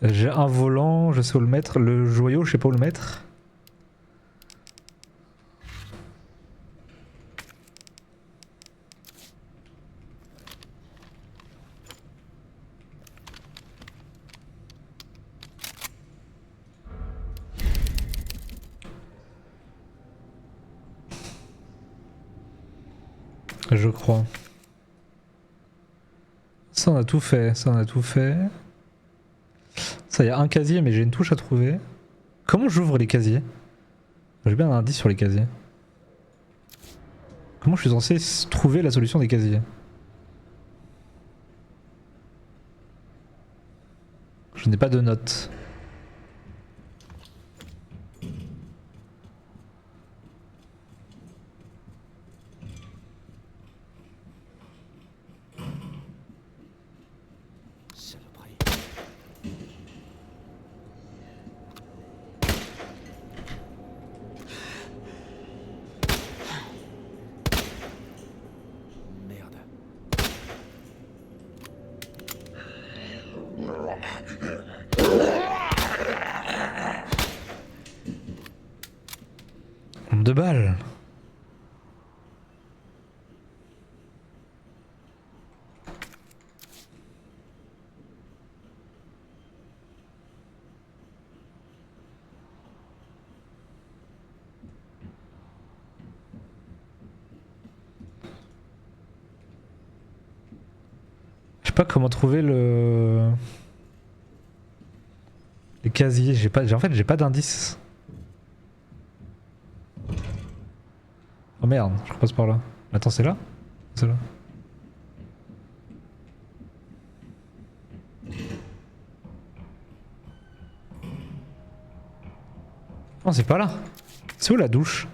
J'ai un volant, je sais où le mettre. Le joyau, je sais pas où le mettre. Je crois. Ça on a tout fait, ça on a tout fait. Ça y a un casier mais j'ai une touche à trouver. Comment j'ouvre les casiers? J'ai bien un indice sur les casiers. Comment je suis censé trouver la solution des casiers? Je n'ai pas de notes. 2 balles. Je sais pas comment trouver les casiers. En fait, j'ai pas d'indice. Oh merde, je repasse par là. Attends, c'est là? C'est là. Non, c'est pas là. C'est où la douche?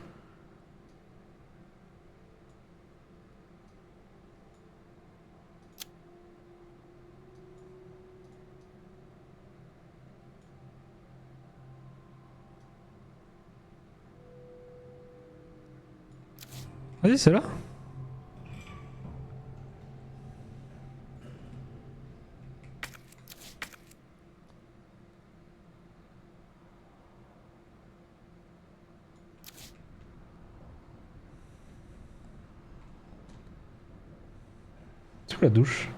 Vas-y, c'est là. C'est où la douche?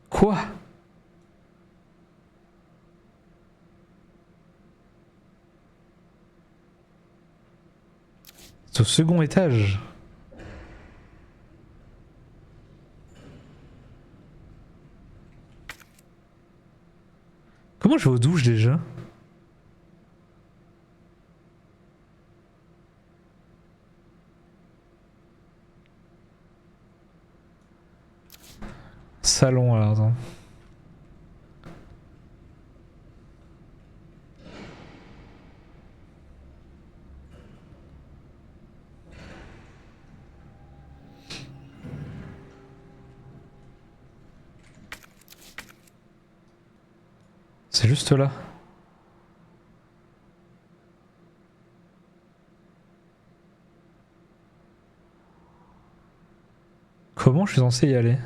Quoi? C'est au second étage. Comment je vais aux douches déjà? Salon alors, attends. C'est juste là. Comment je suis censé y aller?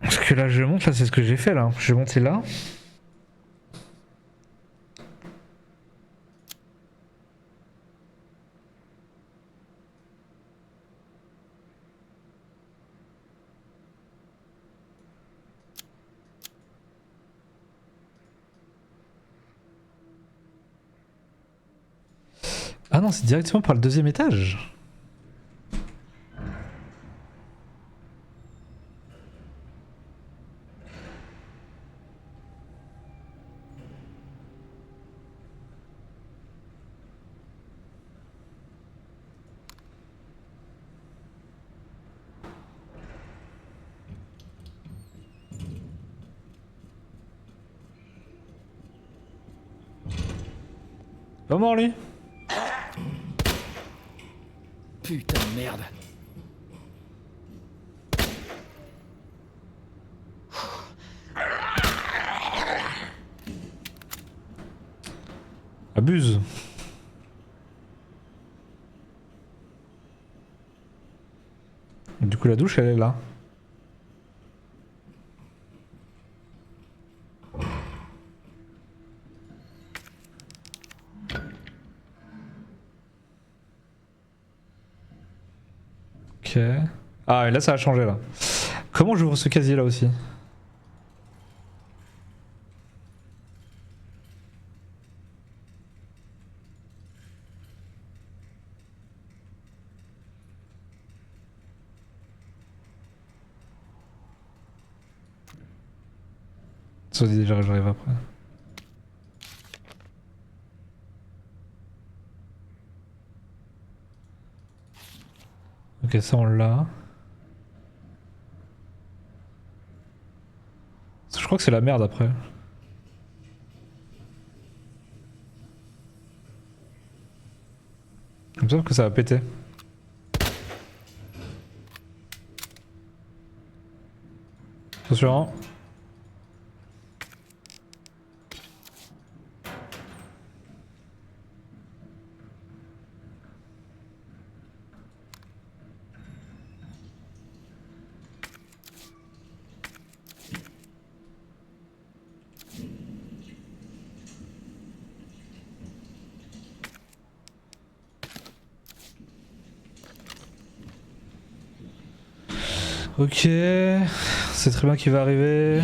Parce que là je monte, là c'est ce que j'ai fait là. Je vais monter là. Ah non, c'est directement par le deuxième étage. Pas mort lui. Putain de merde. Abuse. Du coup la douche elle est là. Ok. Ah et là ça a changé là. Comment j'ouvre ce casier là aussi? Ça dit déjà j'arrive après. Ok ça on l'a. Je crois que c'est la merde après. Il me semble que ça va péter. Attention. Ok, c'est très bien qui va arriver.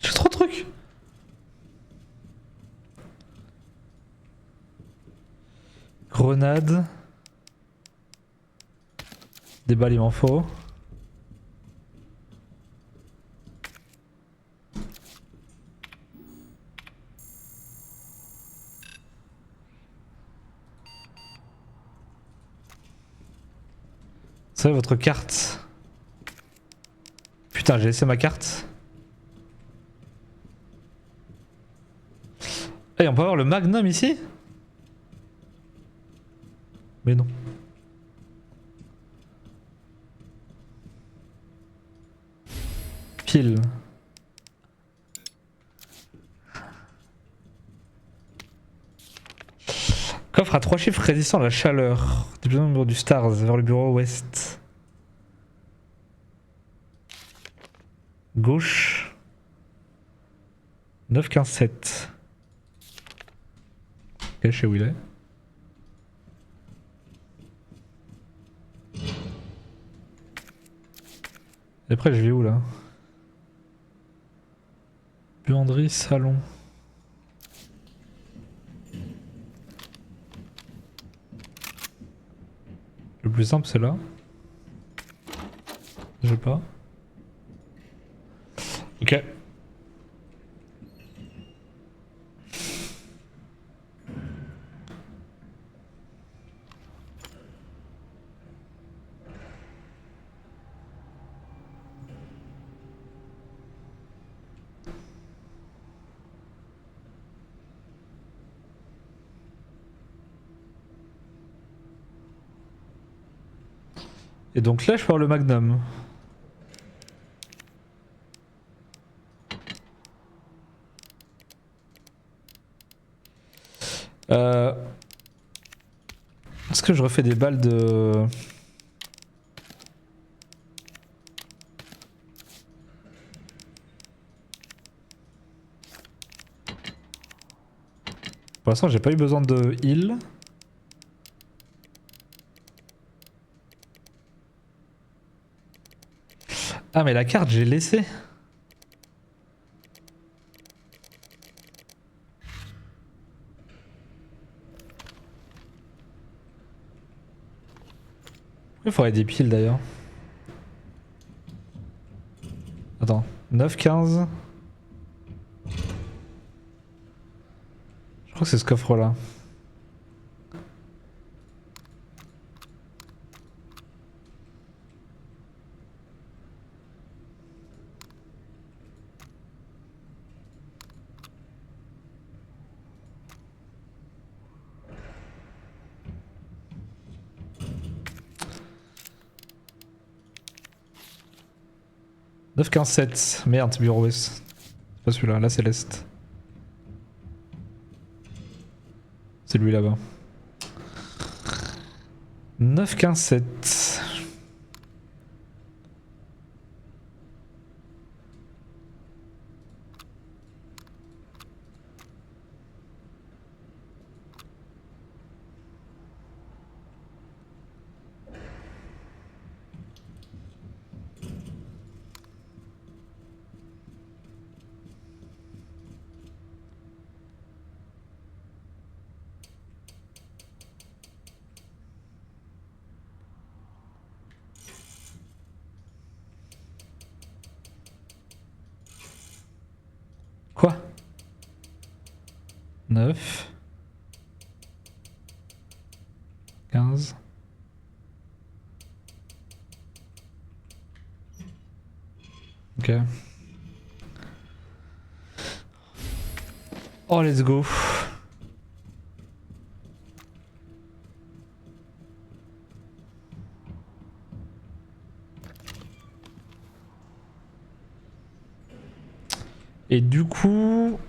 J'ai trop de trucs. Grenade. Des balles, il m'en faut. C'est votre carte. Putain, j'ai laissé ma carte. Hey, on peut avoir le Magnum ici? Mais non. Pile. Coffre à 3 chiffres résistant à la chaleur. Déplacement numéro du Stars vers le bureau ouest. Gauche. 9 15 7. Ok, je sais où il est. Et après, je vais où là? Buanderie, salon. Le plus simple, c'est là. Je sais pas. Ok. Et donc là, je peux avoir le Magnum. Est-ce que je refais des balles de... Pour l'instant, j'ai pas eu besoin de heal. Ah mais la carte, j'ai laissé. Il faudrait des piles d'ailleurs. Attends, 9, 15. Je crois que c'est ce coffre là. « 9, 15, 7. Merde, bureau ouest. C'est pas celui-là, là c'est l'est. C'est lui là-bas. 9, 15, 7. 9. 15. Ok. Oh, let's go. Et du coup...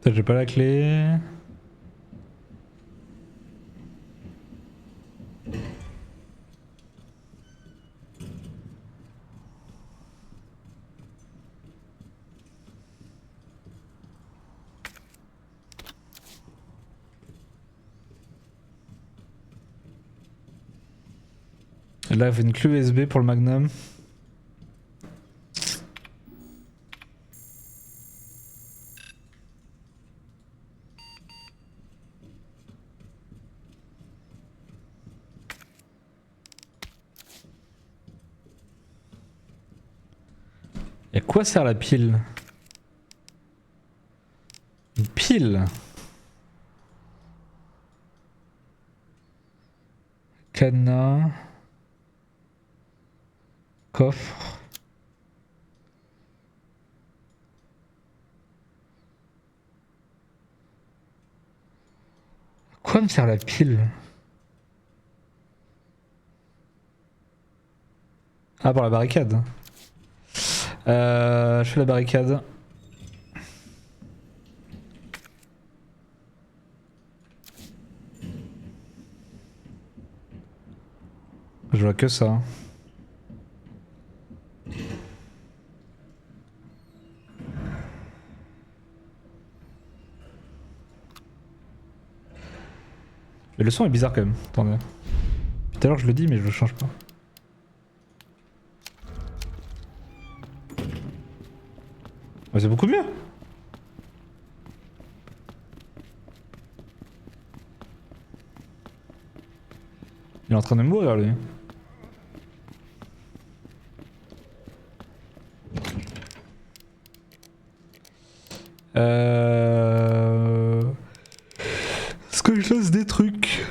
J'ai pas la clé. Et là, il faut une clé USB pour le Magnum. Et à quoi sert la pile? Une pile? Cadenas. Coffre. À quoi me sert la pile? Ah, pour la barricade. Je fais la barricade. Je vois que ça. Mais le son est bizarre quand même. Attendez. Tout à l'heure je le dis mais je le change pas. Ouais, c'est beaucoup mieux. Il est en train de mourir lui. Est-ce que je laisse des trucs?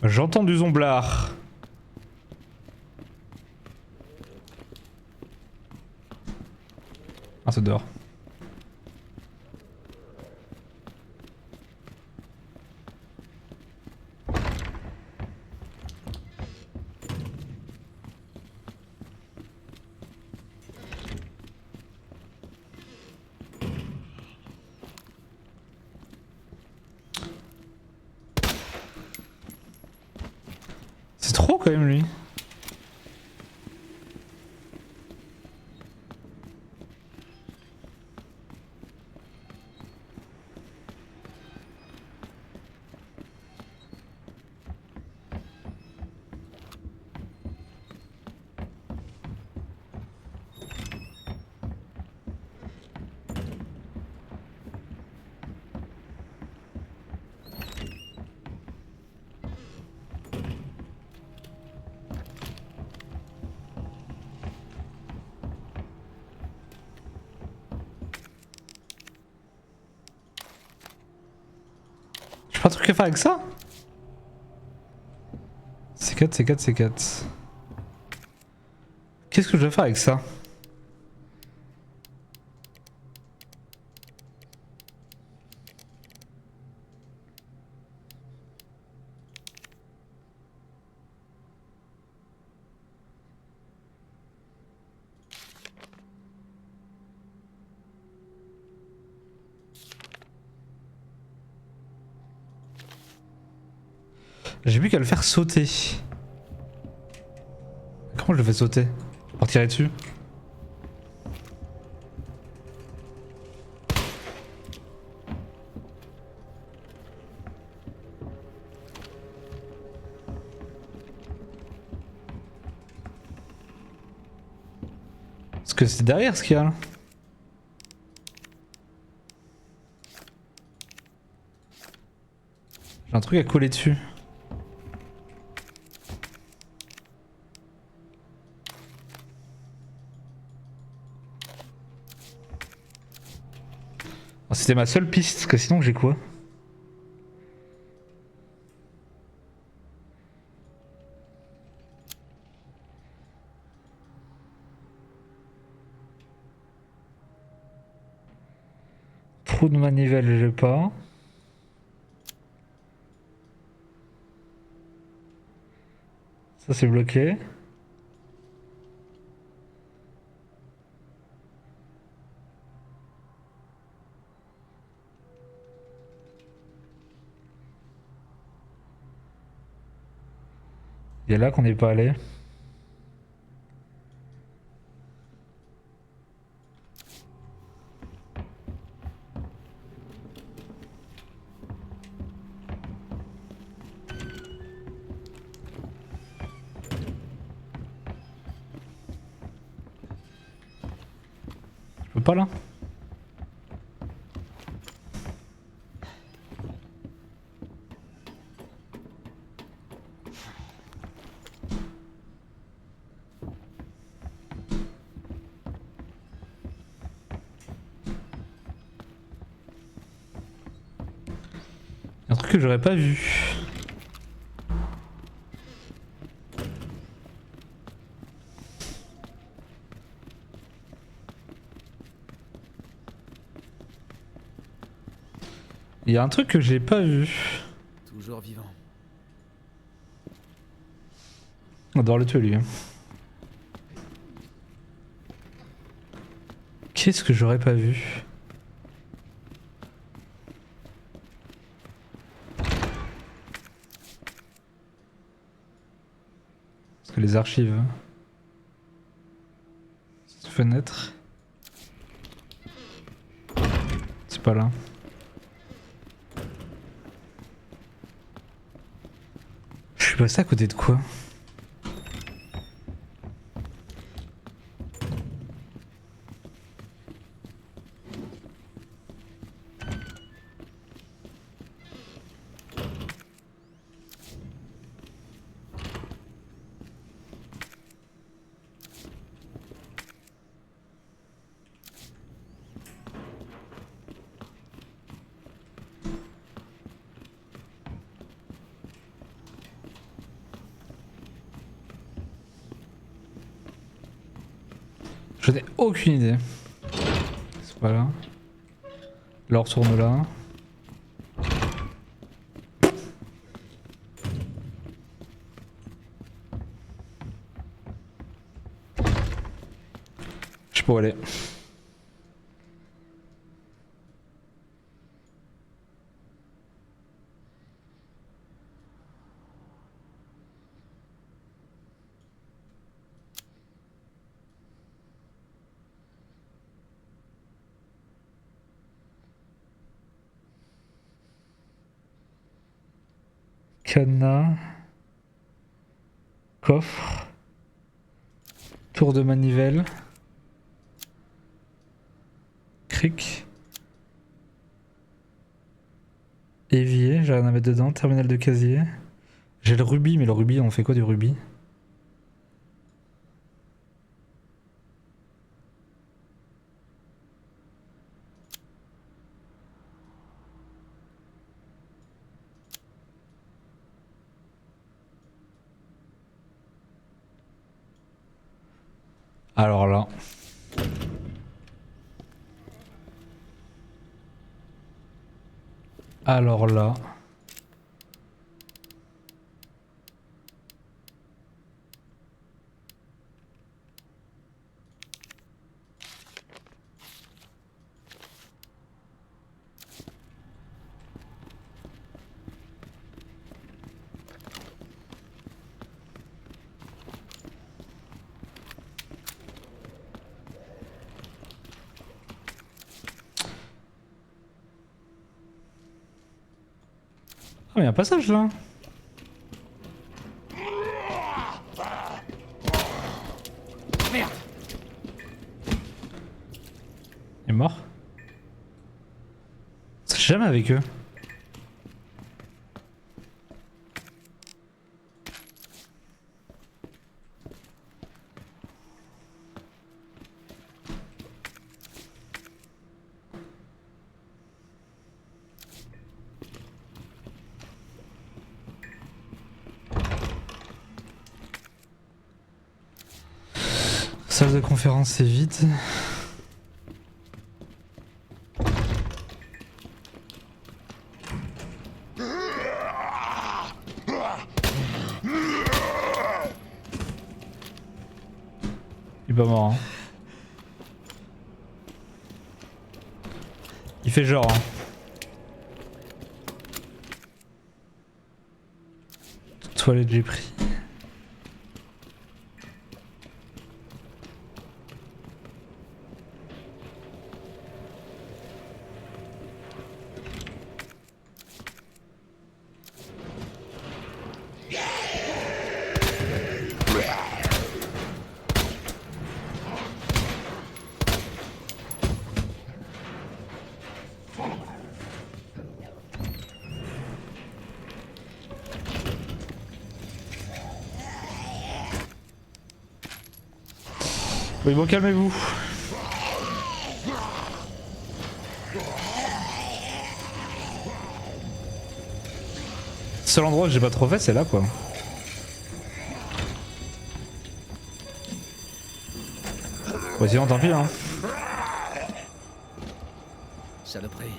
J'entends du zomblard. Ah, c'est dehors. C'est trop quand même lui. J'ai pas de truc à faire avec ça? C4, C4, C4. Qu'est-ce que je vais faire avec ça? J'ai plus qu'à le faire sauter. Comment je le fais sauter? Pour tirer dessus? Parce que c'est derrière ce qu'il y a là. J'ai un truc à coller dessus. Oh, c'était ma seule piste, parce que sinon j'ai quoi? Trou de manivelle, j'ai pas. Ça c'est bloqué. Il y a là qu'on n'est pas allé. Je peux pas là? Un truc que j'aurais pas vu. Il y a un truc que j'ai pas vu. Toujours vivant. On doit le tuer lui. Qu'est-ce que j'aurais pas vu? Parce que les archives. Cette fenêtre. C'est pas là. Je suis passé à côté de quoi? Je n'ai aucune idée. C'est pas là. Là on retourne là. Je peux aller. Cadenas. Coffre. Tour de manivelle. Cric. Évier, j'ai rien à mettre dedans. Terminal de casier. J'ai le rubis, mais le rubis, on fait quoi du rubis? Alors là. Alors là. Ah mais y a un passage là. Merde. jamais avec eux. Salle de conférence, c'est vide. Il est pas mort. Hein. Il fait genre. Hein. Toilette j'ai pris. Oui bon calmez-vous. Seul endroit que j'ai pas trop fait c'est là quoi. Bon sinon tant pis hein. Saloperie.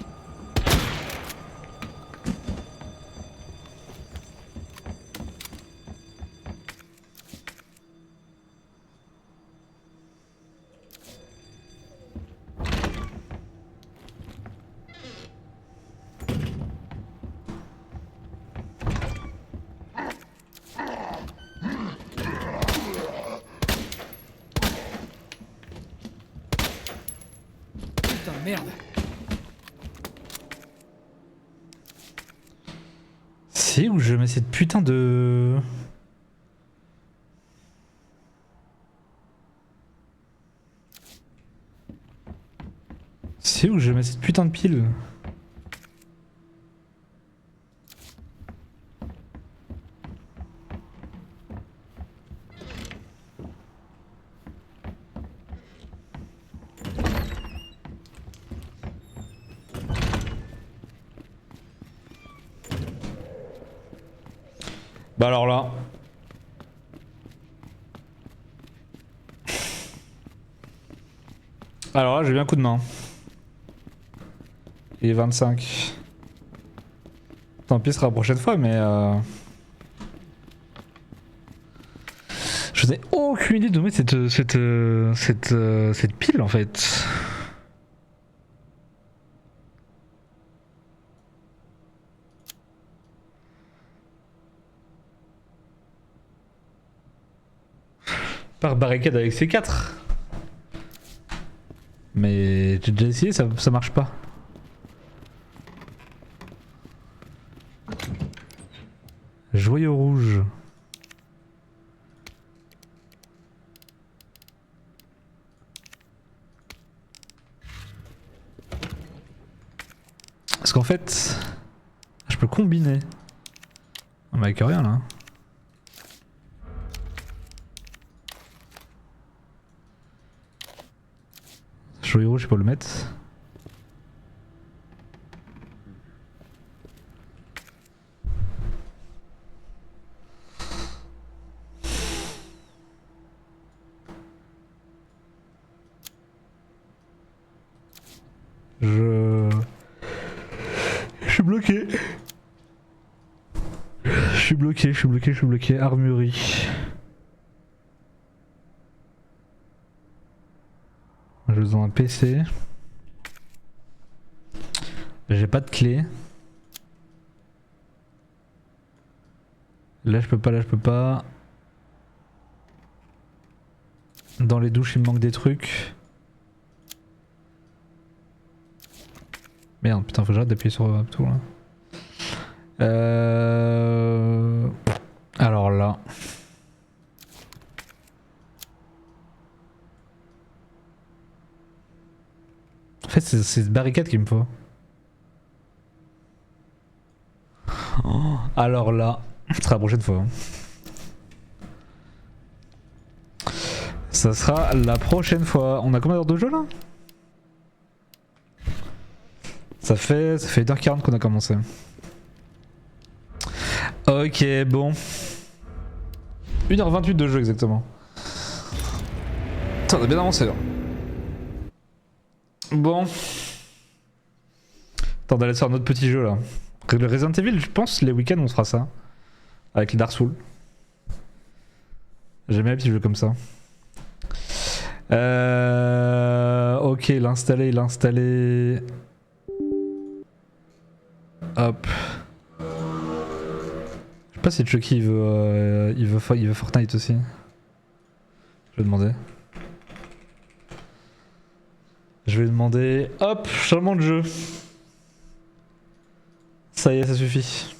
Putain de merde. C'est où je mets cette putain de... C'est où je mets cette putain de pile? Bah alors là... Alors là j'ai bien un coup de main. Il est 25. Tant pis ce sera la prochaine fois mais je n'ai aucune idée de mettre cette pile en fait. Par barricade avec C4. Mais j'ai déjà essayé, ça marche pas. Joyau rouge. Parce qu'en fait, je peux combiner. On avec rien là. Joyau rouge, je peux le mettre. Je suis bloqué. Je suis bloqué. Armurerie. J'ai besoin d'un PC. J'ai pas de clé. Là je peux pas. Dans les douches il me manque des trucs. Merde putain faut que j'arrête d'appuyer sur tout là. Alors là. En fait c'est cette barricade qu'il me faut. Alors là, ce sera la prochaine fois. Hein. Ça sera la prochaine fois. On a combien d'heures de jeu là? Ça fait 1h40 qu'on a commencé. Ok, bon. 1h28 de jeu exactement. Putain, on a bien avancé là. Bon. Attends, on va aller sur un autre petit jeu là. Le Resident Evil, je pense les week-ends on se fera ça. Avec les Dark Souls. J'aime bien les petits jeux comme ça. Ok, l'installer. Hop. Je sais pas si Chucky il veut Fortnite aussi. Je vais demander. Hop, changement de jeu. Ça y est, ça suffit.